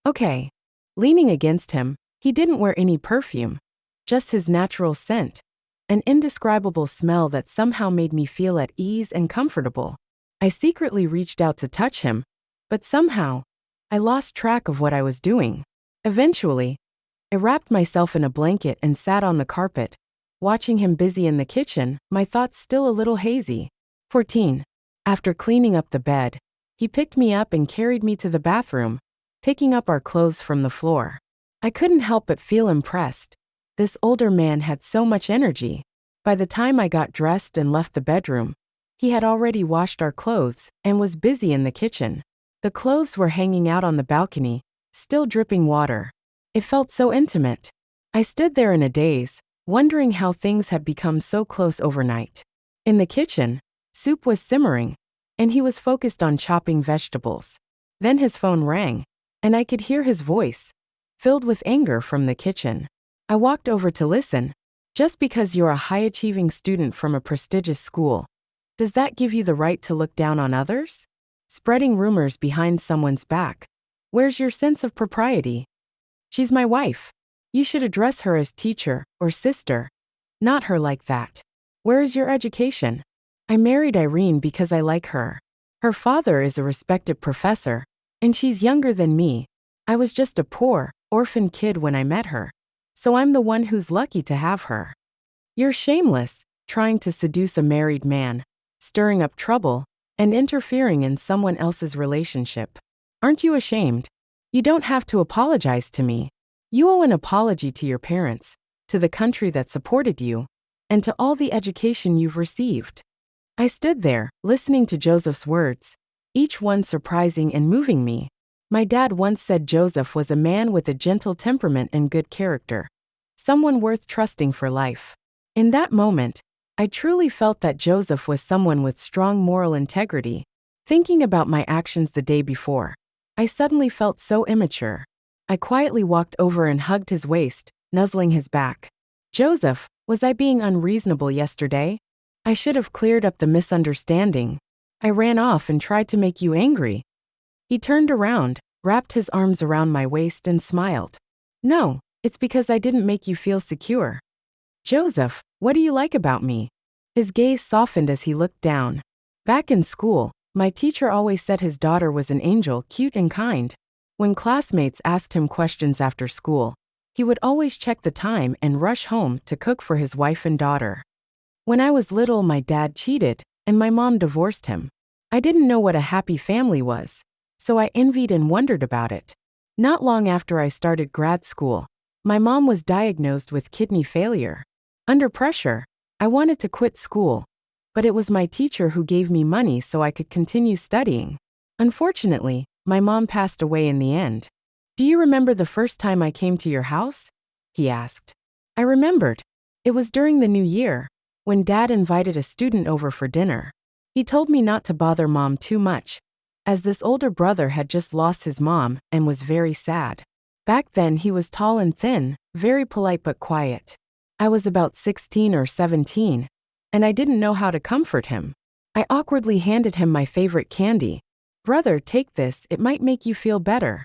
Okay. Leaning against him, he didn't wear any perfume, just his natural scent, an indescribable smell that somehow made me feel at ease and comfortable. I secretly reached out to touch him, but somehow, I lost track of what I was doing. Eventually, I wrapped myself in a blanket and sat on the carpet, watching him busy in the kitchen, my thoughts still a little hazy. 14. After cleaning up the bed, he picked me up and carried me to the bathroom, picking up our clothes from the floor. I couldn't help but feel impressed. This older man had so much energy. By the time I got dressed and left the bedroom, he had already washed our clothes and was busy in the kitchen. The clothes were hanging out on the balcony, still dripping water. It felt so intimate. I stood there in a daze, wondering how things had become so close overnight. In the kitchen, soup was simmering, and he was focused on chopping vegetables. Then his phone rang, and I could hear his voice, filled with anger from the kitchen. I walked over to listen. Just because you're a high-achieving student from a prestigious school, Does that give you the right to look down on others? Spreading rumors behind someone's back. Where's your sense of propriety? She's my wife. You should address her as teacher or sister, not her like that. Where is your education? I married Irene because I like her. Her father is a respected professor, and she's younger than me. I was just a poor, orphan kid when I met her, so I'm the one who's lucky to have her. You're shameless, trying to seduce a married man, stirring up trouble, and interfering in someone else's relationship. Aren't you ashamed? You don't have to apologize to me. You owe an apology to your parents, to the country that supported you, and to all the education you've received. I stood there, listening to Joseph's words, each one surprising and moving me. My dad once said Joseph was a man with a gentle temperament and good character, someone worth trusting for life. In that moment, I truly felt that Joseph was someone with strong moral integrity. Thinking about my actions the day before, I suddenly felt so immature. I quietly walked over and hugged his waist, nuzzling his back. Joseph, was I being unreasonable yesterday? I should have cleared up the misunderstanding. I ran off and tried to make you angry. He turned around, wrapped his arms around my waist and smiled. No, it's because I didn't make you feel secure. Joseph, what do you like about me? His gaze softened as he looked down. Back in school, my teacher always said his daughter was an angel, cute and kind. When classmates asked him questions after school, he would always check the time and rush home to cook for his wife and daughter. When I was little, my dad cheated, and my mom divorced him. I didn't know what a happy family was, so I envied and wondered about it. Not long after I started grad school, my mom was diagnosed with kidney failure. Under pressure, I wanted to quit school, but it was my teacher who gave me money so I could continue studying. Unfortunately, my mom passed away in the end. Do you remember the first time I came to your house? He asked. I remembered. It was during the new year, when Dad invited a student over for dinner. He told me not to bother Mom too much, as this older brother had just lost his mom and was very sad. Back then he was tall and thin, very polite but quiet. I was about 16 or 17, and I didn't know how to comfort him. I awkwardly handed him my favorite candy. Brother, take this, it might make you feel better.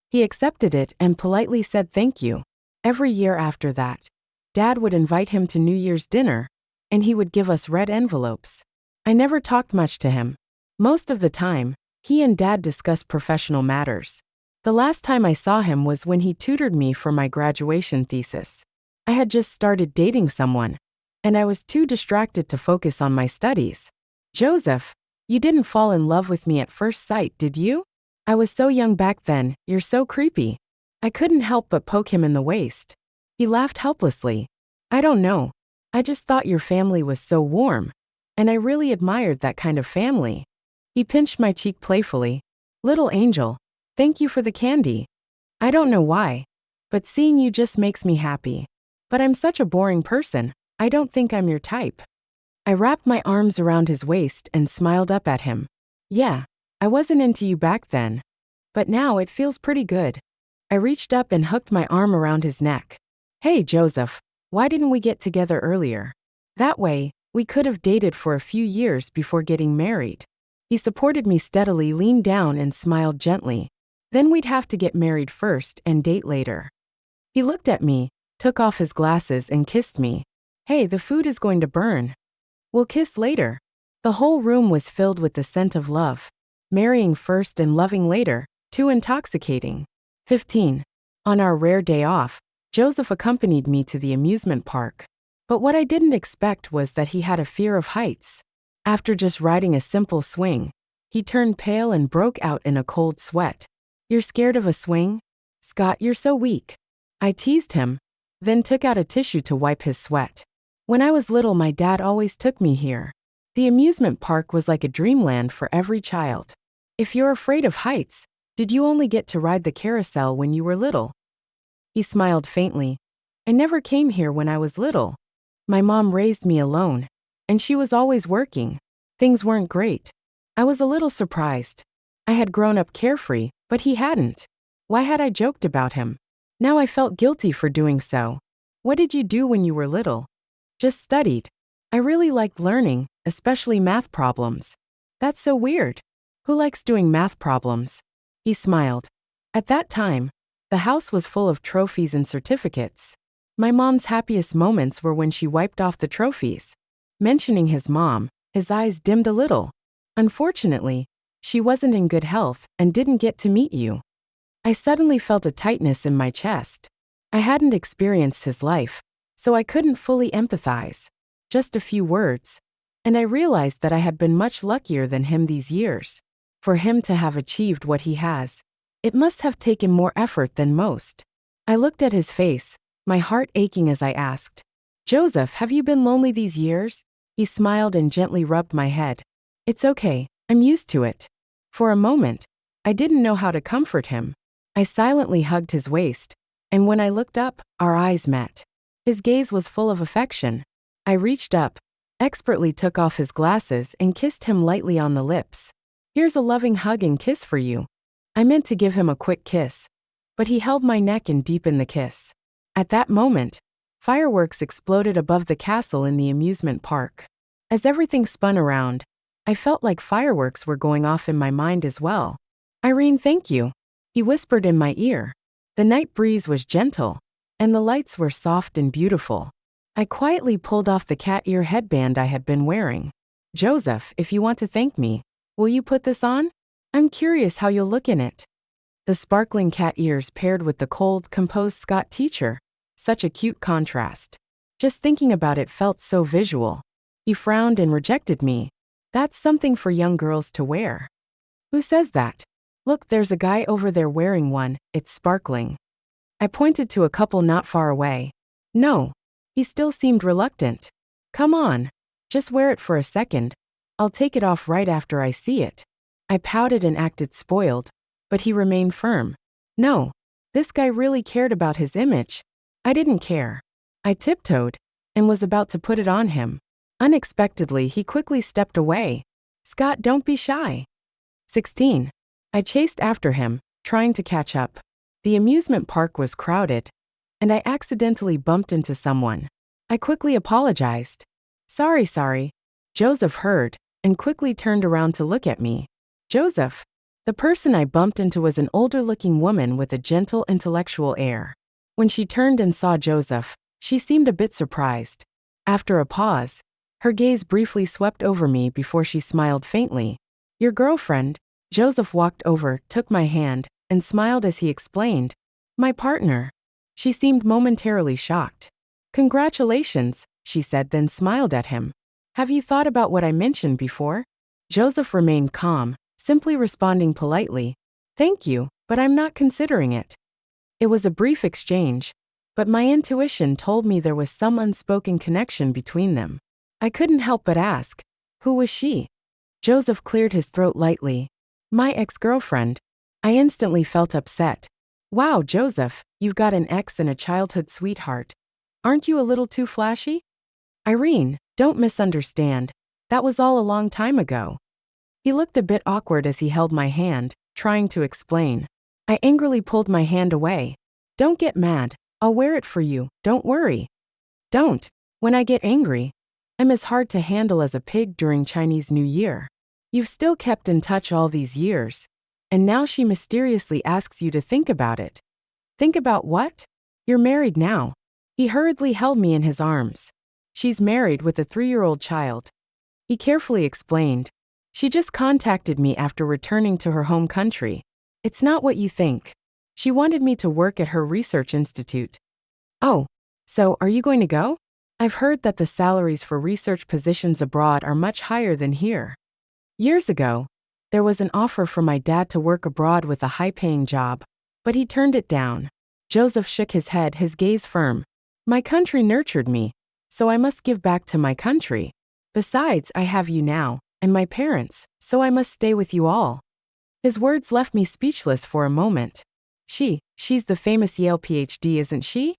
He accepted it and politely said thank you. Every year after that, Dad would invite him to New Year's dinner, and he would give us red envelopes. I never talked much to him. Most of the time, he and Dad discussed professional matters. The last time I saw him was when he tutored me for my graduation thesis. I had just started dating someone, and I was too distracted to focus on my studies. Joseph, you didn't fall in love with me at first sight, did you? I was so young back then, you're so creepy. I couldn't help but poke him in the waist. He laughed helplessly. I don't know. I just thought your family was so warm, and I really admired that kind of family. He pinched my cheek playfully. Little angel, thank you for the candy. I don't know why, but seeing you just makes me happy. But I'm such a boring person, I don't think I'm your type. I wrapped my arms around his waist and smiled up at him. Yeah, I wasn't into you back then, but now it feels pretty good. I reached up and hooked my arm around his neck. Hey Joseph, why didn't we get together earlier? That way, we could have dated for a few years before getting married. He supported me steadily, leaned down and smiled gently. Then we'd have to get married first and date later. He looked at me, took off his glasses and kissed me. Hey, the food is going to burn. We'll kiss later. The whole room was filled with the scent of love. Marrying first and loving later, too intoxicating. 15. On our rare day off, Joseph accompanied me to the amusement park. But what I didn't expect was that he had a fear of heights. After just riding a simple swing, he turned pale and broke out in a cold sweat. You're scared of a swing? Scott, you're so weak. I teased him, then took out a tissue to wipe his sweat. When I was little, my dad always took me here. The amusement park was like a dreamland for every child. If you're afraid of heights, did you only get to ride the carousel when you were little? He smiled faintly. I never came here when I was little. My mom raised me alone, and she was always working. Things weren't great. I was a little surprised. I had grown up carefree, but he hadn't. Why had I joked about him? Now I felt guilty for doing so. What did you do when you were little? Just studied. I really liked learning, especially math problems. That's so weird. Who likes doing math problems? He smiled. At that time, the house was full of trophies and certificates. My mom's happiest moments were when she wiped off the trophies. Mentioning his mom, his eyes dimmed a little. Unfortunately, she wasn't in good health and didn't get to meet you. I suddenly felt a tightness in my chest. I hadn't experienced his life, so I couldn't fully empathize. Just a few words. And I realized that I had been much luckier than him these years. For him to have achieved what he has, it must have taken more effort than most. I looked at his face, my heart aching as I asked, "Joseph, have you been lonely these years?" He smiled and gently rubbed my head. "It's okay, I'm used to it." For a moment, I didn't know how to comfort him. I silently hugged his waist, and when I looked up, our eyes met. His gaze was full of affection. I reached up, expertly took off his glasses and kissed him lightly on the lips. "Here's a loving hug and kiss for you." I meant to give him a quick kiss, but he held my neck and deepened the kiss. At that moment, fireworks exploded above the castle in the amusement park. As everything spun around, I felt like fireworks were going off in my mind as well. "Irene, thank you," he whispered in my ear. The night breeze was gentle, and the lights were soft and beautiful. I quietly pulled off the cat ear headband I had been wearing. "Joseph, if you want to thank me, will you put this on? I'm curious how you'll look in it." The sparkling cat ears paired with the cold, composed Scott teacher. Such a cute contrast. Just thinking about it felt so visual. He frowned and rejected me. "That's something for young girls to wear." "Who says that?" "Look, there's a guy over there wearing one, it's sparkling." I pointed to a couple not far away. "No." He still seemed reluctant. "Come on. Just wear it for a second. I'll take it off right after I see it." I pouted and acted spoiled, but he remained firm. No. This guy really cared about his image. I didn't care. I tiptoed and was about to put it on him. Unexpectedly, he quickly stepped away. "Scott, don't be shy." 16. I chased after him, trying to catch up. The amusement park was crowded, and I accidentally bumped into someone. I quickly apologized. Sorry. Joseph heard and quickly turned around to look at me. "Joseph." The person I bumped into was an older-looking woman with a gentle, intellectual air. When she turned and saw Joseph, she seemed a bit surprised. After a pause, her gaze briefly swept over me before she smiled faintly. "Your girlfriend?" Joseph walked over, took my hand, and smiled as he explained. "My partner." She seemed momentarily shocked. "Congratulations," she said, then smiled at him. "Have you thought about what I mentioned before?" Joseph remained calm, simply responding politely, "Thank you, but I'm not considering it." It was a brief exchange, but my intuition told me there was some unspoken connection between them. I couldn't help but ask, "Who was she?" Joseph cleared his throat lightly. "My ex-girlfriend." I instantly felt upset. "Wow, Joseph, you've got an ex and a childhood sweetheart. Aren't you a little too flashy?" "Irene, don't misunderstand. That was all a long time ago." He looked a bit awkward as he held my hand, trying to explain. I angrily pulled my hand away. "Don't get mad. I'll wear it for you, don't worry." "Don't. When I get angry, I'm as hard to handle as a pig during Chinese New Year." "You've still kept in touch all these years, and now she mysteriously asks you to think about it." "Think about what?" "You're married now." He hurriedly held me in his arms. "She's married with a 3-year-old child." He carefully explained. "She just contacted me after returning to her home country. It's not what you think. She wanted me to work at her research institute." "Oh, so are you going to go?" "I've heard that the salaries for research positions abroad are much higher than here." Years ago, there was an offer for my dad to work abroad with a high-paying job, but he turned it down. Joseph shook his head, his gaze firm. "My country nurtured me, so I must give back to my country. Besides, I have you now, and my parents, so I must stay with you all." His words left me speechless for a moment. She's the famous Yale PhD, isn't she?"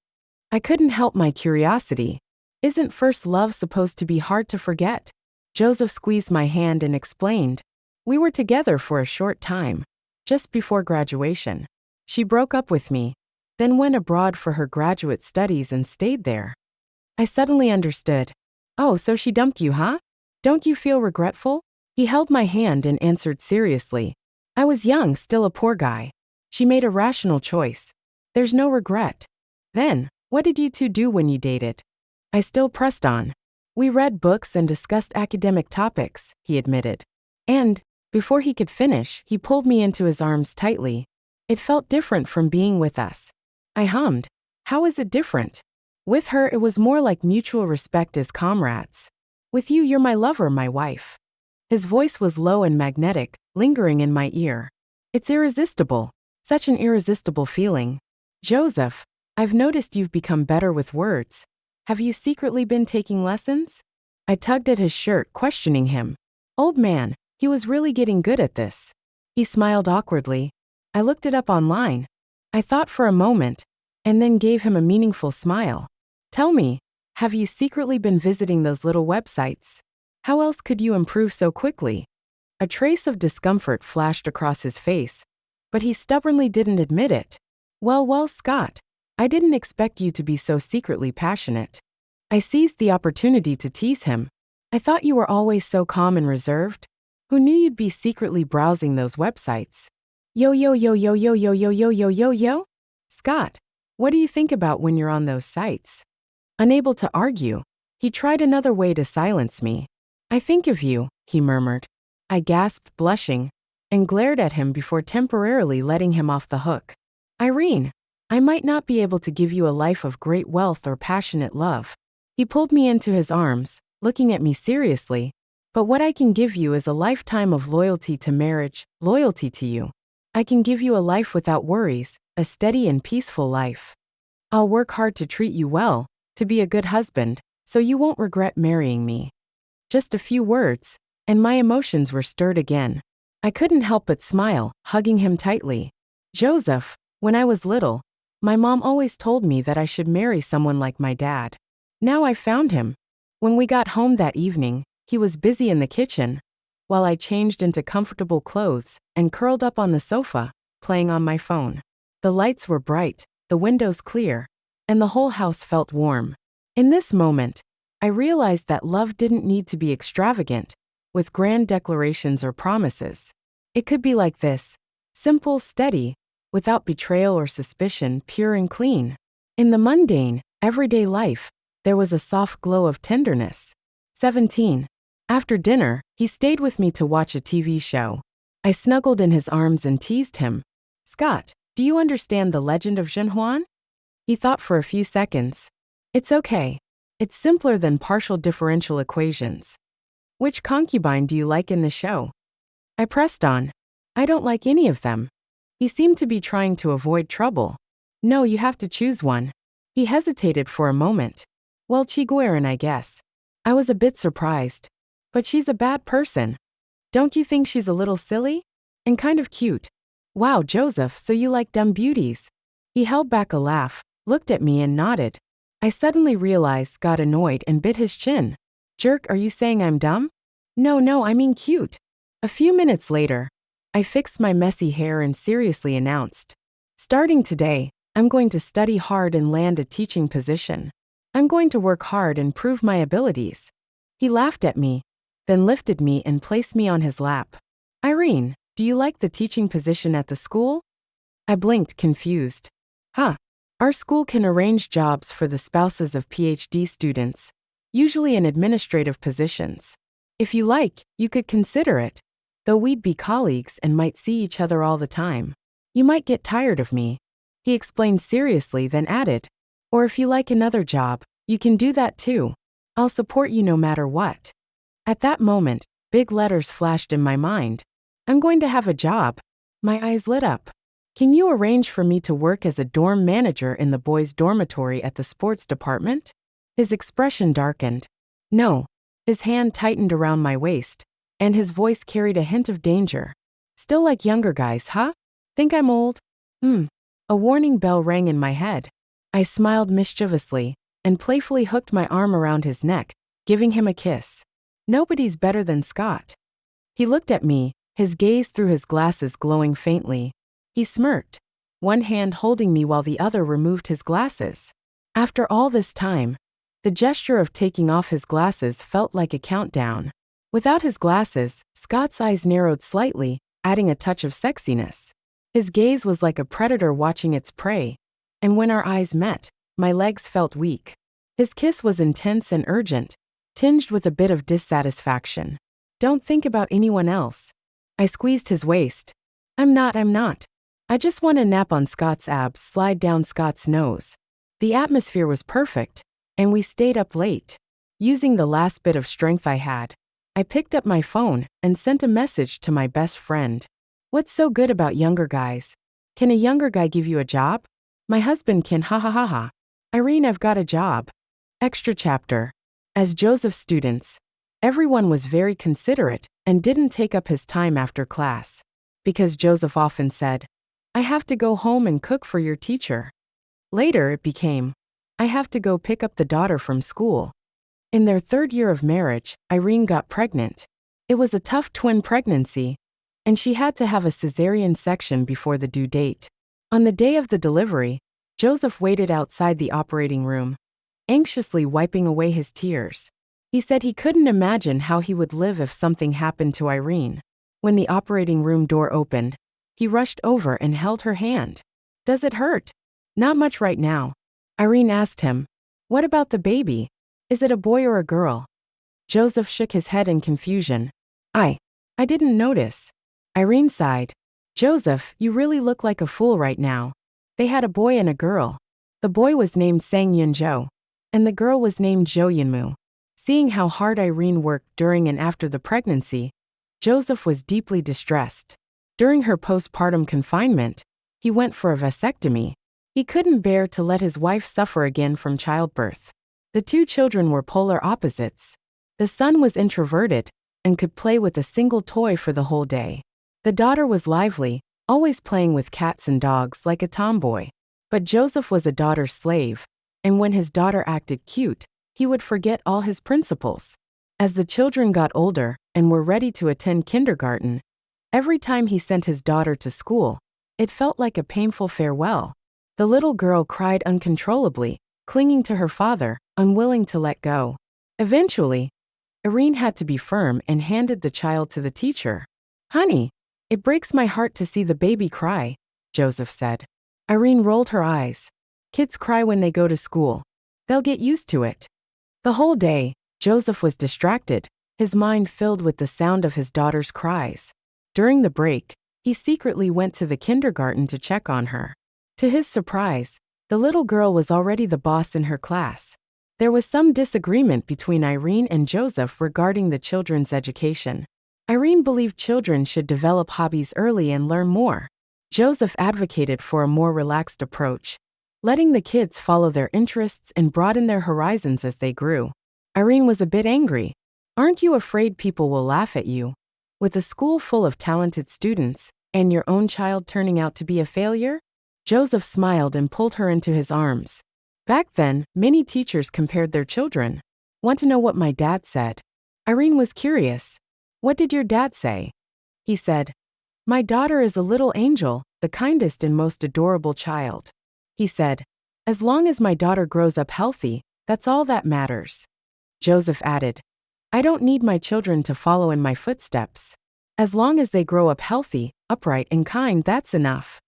I couldn't help my curiosity. Isn't first love supposed to be hard to forget? Joseph squeezed my hand and explained. "We were together for a short time, just before graduation. She broke up with me, then went abroad for her graduate studies and stayed there." I suddenly understood. "Oh, so she dumped you, huh?" Don't you feel regretful? He held my hand and answered seriously. I was young, still a poor guy. She made a rational choice. There's no regret. Then, what did you two do when you dated? I still pressed on. We read books and discussed academic topics, he admitted. And, before he could finish, he pulled me into his arms tightly. It felt different from being with us. I hummed. How is it different? With her, it was more like mutual respect as comrades. With you, you're my lover, my wife. His voice was low and magnetic, lingering in my ear. It's irresistible. Such an irresistible feeling. Joseph, I've noticed you've become better with words. Have you secretly been taking lessons? I tugged at his shirt, questioning him. Old man, he was really getting good at this. He smiled awkwardly. I looked it up online. I thought for a moment, and then gave him a meaningful smile. Tell me, have you secretly been visiting those little websites? How else could you improve so quickly? A trace of discomfort flashed across his face, but he stubbornly didn't admit it. Well, Scott, I didn't expect you to be so secretly passionate. I seized the opportunity to tease him. I thought you were always so calm and reserved. Who knew you'd be secretly browsing those websites? Yo. Scott, what do you think about when you're on those sites? Unable to argue, he tried another way to silence me. I think of you, he murmured. I gasped, blushing, and glared at him before temporarily letting him off the hook. Irene, I might not be able to give you a life of great wealth or passionate love. He pulled me into his arms, looking at me seriously. But what I can give you is a lifetime of loyalty to marriage, loyalty to you. I can give you a life without worries, a steady and peaceful life. I'll work hard to treat you well, to be a good husband, so you won't regret marrying me. Just a few words, and my emotions were stirred again. I couldn't help but smile, hugging him tightly. Joseph, when I was little, my mom always told me that I should marry someone like my dad. Now I found him. When we got home that evening, he was busy in the kitchen, while I changed into comfortable clothes and curled up on the sofa, playing on my phone. The lights were bright, the windows clear, and the whole house felt warm. In this moment, I realized that love didn't need to be extravagant, with grand declarations or promises. It could be like this, simple, steady, without betrayal or suspicion, pure and clean. In the mundane, everyday life, there was a soft glow of tenderness. 17. After dinner, he stayed with me to watch a TV show. I snuggled in his arms and teased him. Scott, do you understand the legend of Jean Juan? He thought for a few seconds. It's okay. It's simpler than partial differential equations. Which concubine do you like in the show? I pressed on. I don't like any of them. He seemed to be trying to avoid trouble. No, you have to choose one. He hesitated for a moment. Well, Chiguerin, I guess. I was a bit surprised. But she's a bad person. Don't you think she's a little silly? And kind of cute. Wow, Joseph, so you like dumb beauties. He held back a laugh, looked at me and nodded. I suddenly realized, got annoyed and bit his chin. Jerk, are you saying I'm dumb? No, I mean cute. A few minutes later, I fixed my messy hair and seriously announced. Starting today, I'm going to study hard and land a teaching position. I'm going to work hard and prove my abilities. He laughed at me, then lifted me and placed me on his lap. Irene, do you like the teaching position at the school? I blinked, confused. Our school can arrange jobs for the spouses of PhD students, usually in administrative positions. If you like, you could consider it, though we'd be colleagues and might see each other all the time. You might get tired of me. He explained seriously, then added, or if you like another job, you can do that too. I'll support you no matter what. At that moment, big letters flashed in my mind. I'm going to have a job. My eyes lit up. Can you arrange for me to work as a dorm manager in the boys' dormitory at the sports department? His expression darkened. No. His hand tightened around my waist, and his voice carried a hint of danger. Still like younger guys, huh? Think I'm old? A warning bell rang in my head. I smiled mischievously and playfully hooked my arm around his neck, giving him a kiss. Nobody's better than Scott. He looked at me, his gaze through his glasses glowing faintly. He smirked, one hand holding me while the other removed his glasses. After all this time, the gesture of taking off his glasses felt like a countdown. Without his glasses, Scott's eyes narrowed slightly, adding a touch of sexiness. His gaze was like a predator watching its prey, and when our eyes met, my legs felt weak. His kiss was intense and urgent, tinged with a bit of dissatisfaction. Don't think about anyone else. I squeezed his waist. I'm not. I just want to nap on Scott's abs, slide down Scott's nose. The atmosphere was perfect, and we stayed up late. Using the last bit of strength I had, I picked up my phone and sent a message to my best friend. What's so good about younger guys? Can a younger guy give you a job? My husband can, ha ha ha ha. Irene, I've got a job. Extra chapter. As Joseph's students, everyone was very considerate and didn't take up his time after class. Because Joseph often said, I have to go home and cook for your teacher. Later it became, I have to go pick up the daughter from school. In their third year of marriage, Irene got pregnant. It was a tough twin pregnancy, and she had to have a cesarean section before the due date. On the day of the delivery, Joseph waited outside the operating room, anxiously wiping away his tears. He said he couldn't imagine how he would live if something happened to Irene. When the operating room door opened, he rushed over and held her hand. Does it hurt? Not much right now. Irene asked him. What about the baby? Is it a boy or a girl? Joseph shook his head in confusion. I didn't notice. Irene sighed. Joseph, you really look like a fool right now. They had a boy and a girl. The boy was named Sang Yunjo, and the girl was named Jo Yunmu. Seeing how hard Irene worked during and after the pregnancy, Joseph was deeply distressed. During her postpartum confinement, he went for a vasectomy. He couldn't bear to let his wife suffer again from childbirth. The two children were polar opposites. The son was introverted and could play with a single toy for the whole day. The daughter was lively, always playing with cats and dogs like a tomboy. But Joseph was a daughter's slave, and when his daughter acted cute, he would forget all his principles. As the children got older and were ready to attend kindergarten, every time he sent his daughter to school, it felt like a painful farewell. The little girl cried uncontrollably, clinging to her father, unwilling to let go. Eventually, Irene had to be firm and handed the child to the teacher. Honey, it breaks my heart to see the baby cry, Joseph said. Irene rolled her eyes. Kids cry when they go to school. They'll get used to it. The whole day, Joseph was distracted, his mind filled with the sound of his daughter's cries. During the break, he secretly went to the kindergarten to check on her. To his surprise, the little girl was already the boss in her class. There was some disagreement between Irene and Joseph regarding the children's education. Irene believed children should develop hobbies early and learn more. Joseph advocated for a more relaxed approach, letting the kids follow their interests and broaden their horizons as they grew. Irene was a bit angry. Aren't you afraid people will laugh at you? With a school full of talented students, and your own child turning out to be a failure? Joseph smiled and pulled her into his arms. Back then, many teachers compared their children. Want to know what my dad said? Irene was curious. What did your dad say? He said, my daughter is a little angel, the kindest and most adorable child. He said, as long as my daughter grows up healthy, that's all that matters. Joseph added, I don't need my children to follow in my footsteps. As long as they grow up healthy, upright, and kind, that's enough.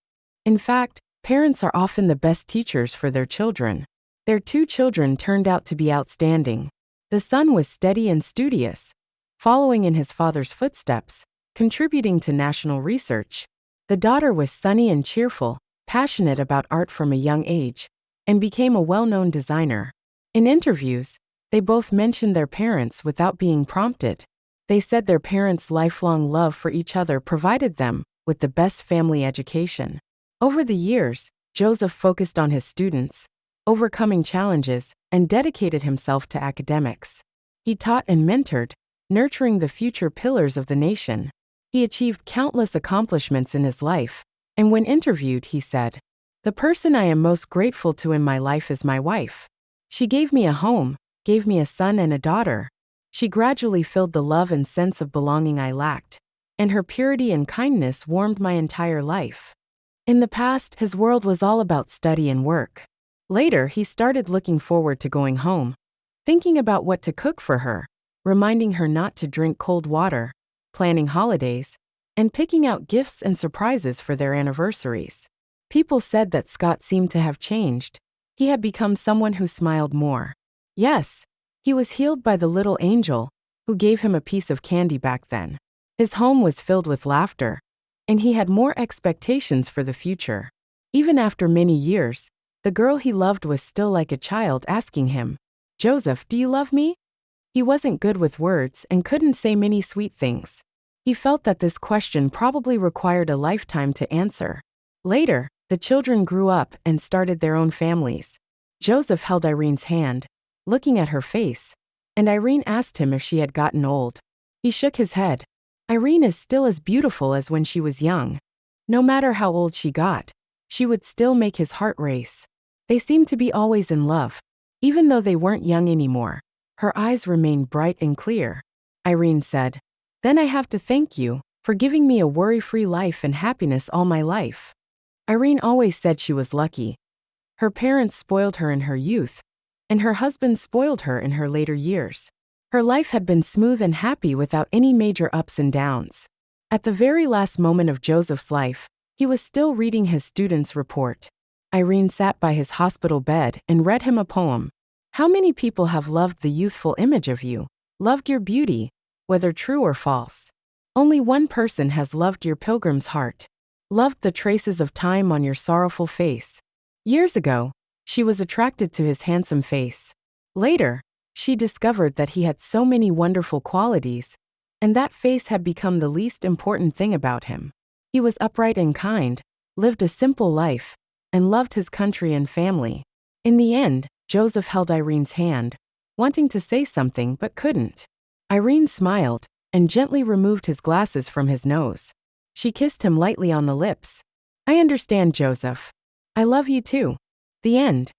In fact, parents are often the best teachers for their children. Their two children turned out to be outstanding. The son was steady and studious, following in his father's footsteps, contributing to national research. The daughter was sunny and cheerful, passionate about art from a young age, and became a well-known designer. In interviews, they both mentioned their parents without being prompted. They said their parents' lifelong love for each other provided them with the best family education. Over the years, Joseph focused on his students, overcoming challenges, and dedicated himself to academics. He taught and mentored, nurturing the future pillars of the nation. He achieved countless accomplishments in his life, and when interviewed, he said, the person I am most grateful to in my life is my wife. She gave me a home, gave me a son and a daughter. She gradually filled the love and sense of belonging I lacked, and her purity and kindness warmed my entire life. In the past, his world was all about study and work. Later, he started looking forward to going home, thinking about what to cook for her. reminding her not to drink cold water, planning holidays, and picking out gifts and surprises for their anniversaries. People said that Scott seemed to have changed. He had become someone who smiled more. Yes, he was healed by the little angel who gave him a piece of candy back then. His home was filled with laughter, and he had more expectations for the future. Even after many years, the girl he loved was still like a child asking him, "Joseph, do you love me?" He wasn't good with words and couldn't say many sweet things. He felt that this question probably required a lifetime to answer. Later, the children grew up and started their own families. Joseph held Irene's hand, looking at her face, and Irene asked him if she had gotten old. He shook his head. Irene is still as beautiful as when she was young. No matter how old she got, she would still make his heart race. They seemed to be always in love, even though they weren't young anymore. Her eyes remained bright and clear. Irene said, "Then I have to thank you for giving me a worry-free life and happiness all my life." Irene always said she was lucky. Her parents spoiled her in her youth, and her husband spoiled her in her later years. Her life had been smooth and happy without any major ups and downs. At the very last moment of Joseph's life, he was still reading his student's report. Irene sat by his hospital bed and read him a poem. How many people have loved the youthful image of you, loved your beauty, whether true or false? Only one person has loved your pilgrim's heart, loved the traces of time on your sorrowful face. Years ago, she was attracted to his handsome face. Later, she discovered that he had so many wonderful qualities, and that face had become the least important thing about him. He was upright and kind, lived a simple life, and loved his country and family. In the end, Joseph held Irene's hand, wanting to say something but couldn't. Irene smiled and gently removed his glasses from his nose. She kissed him lightly on the lips. "I understand, Joseph. I love you too." The end.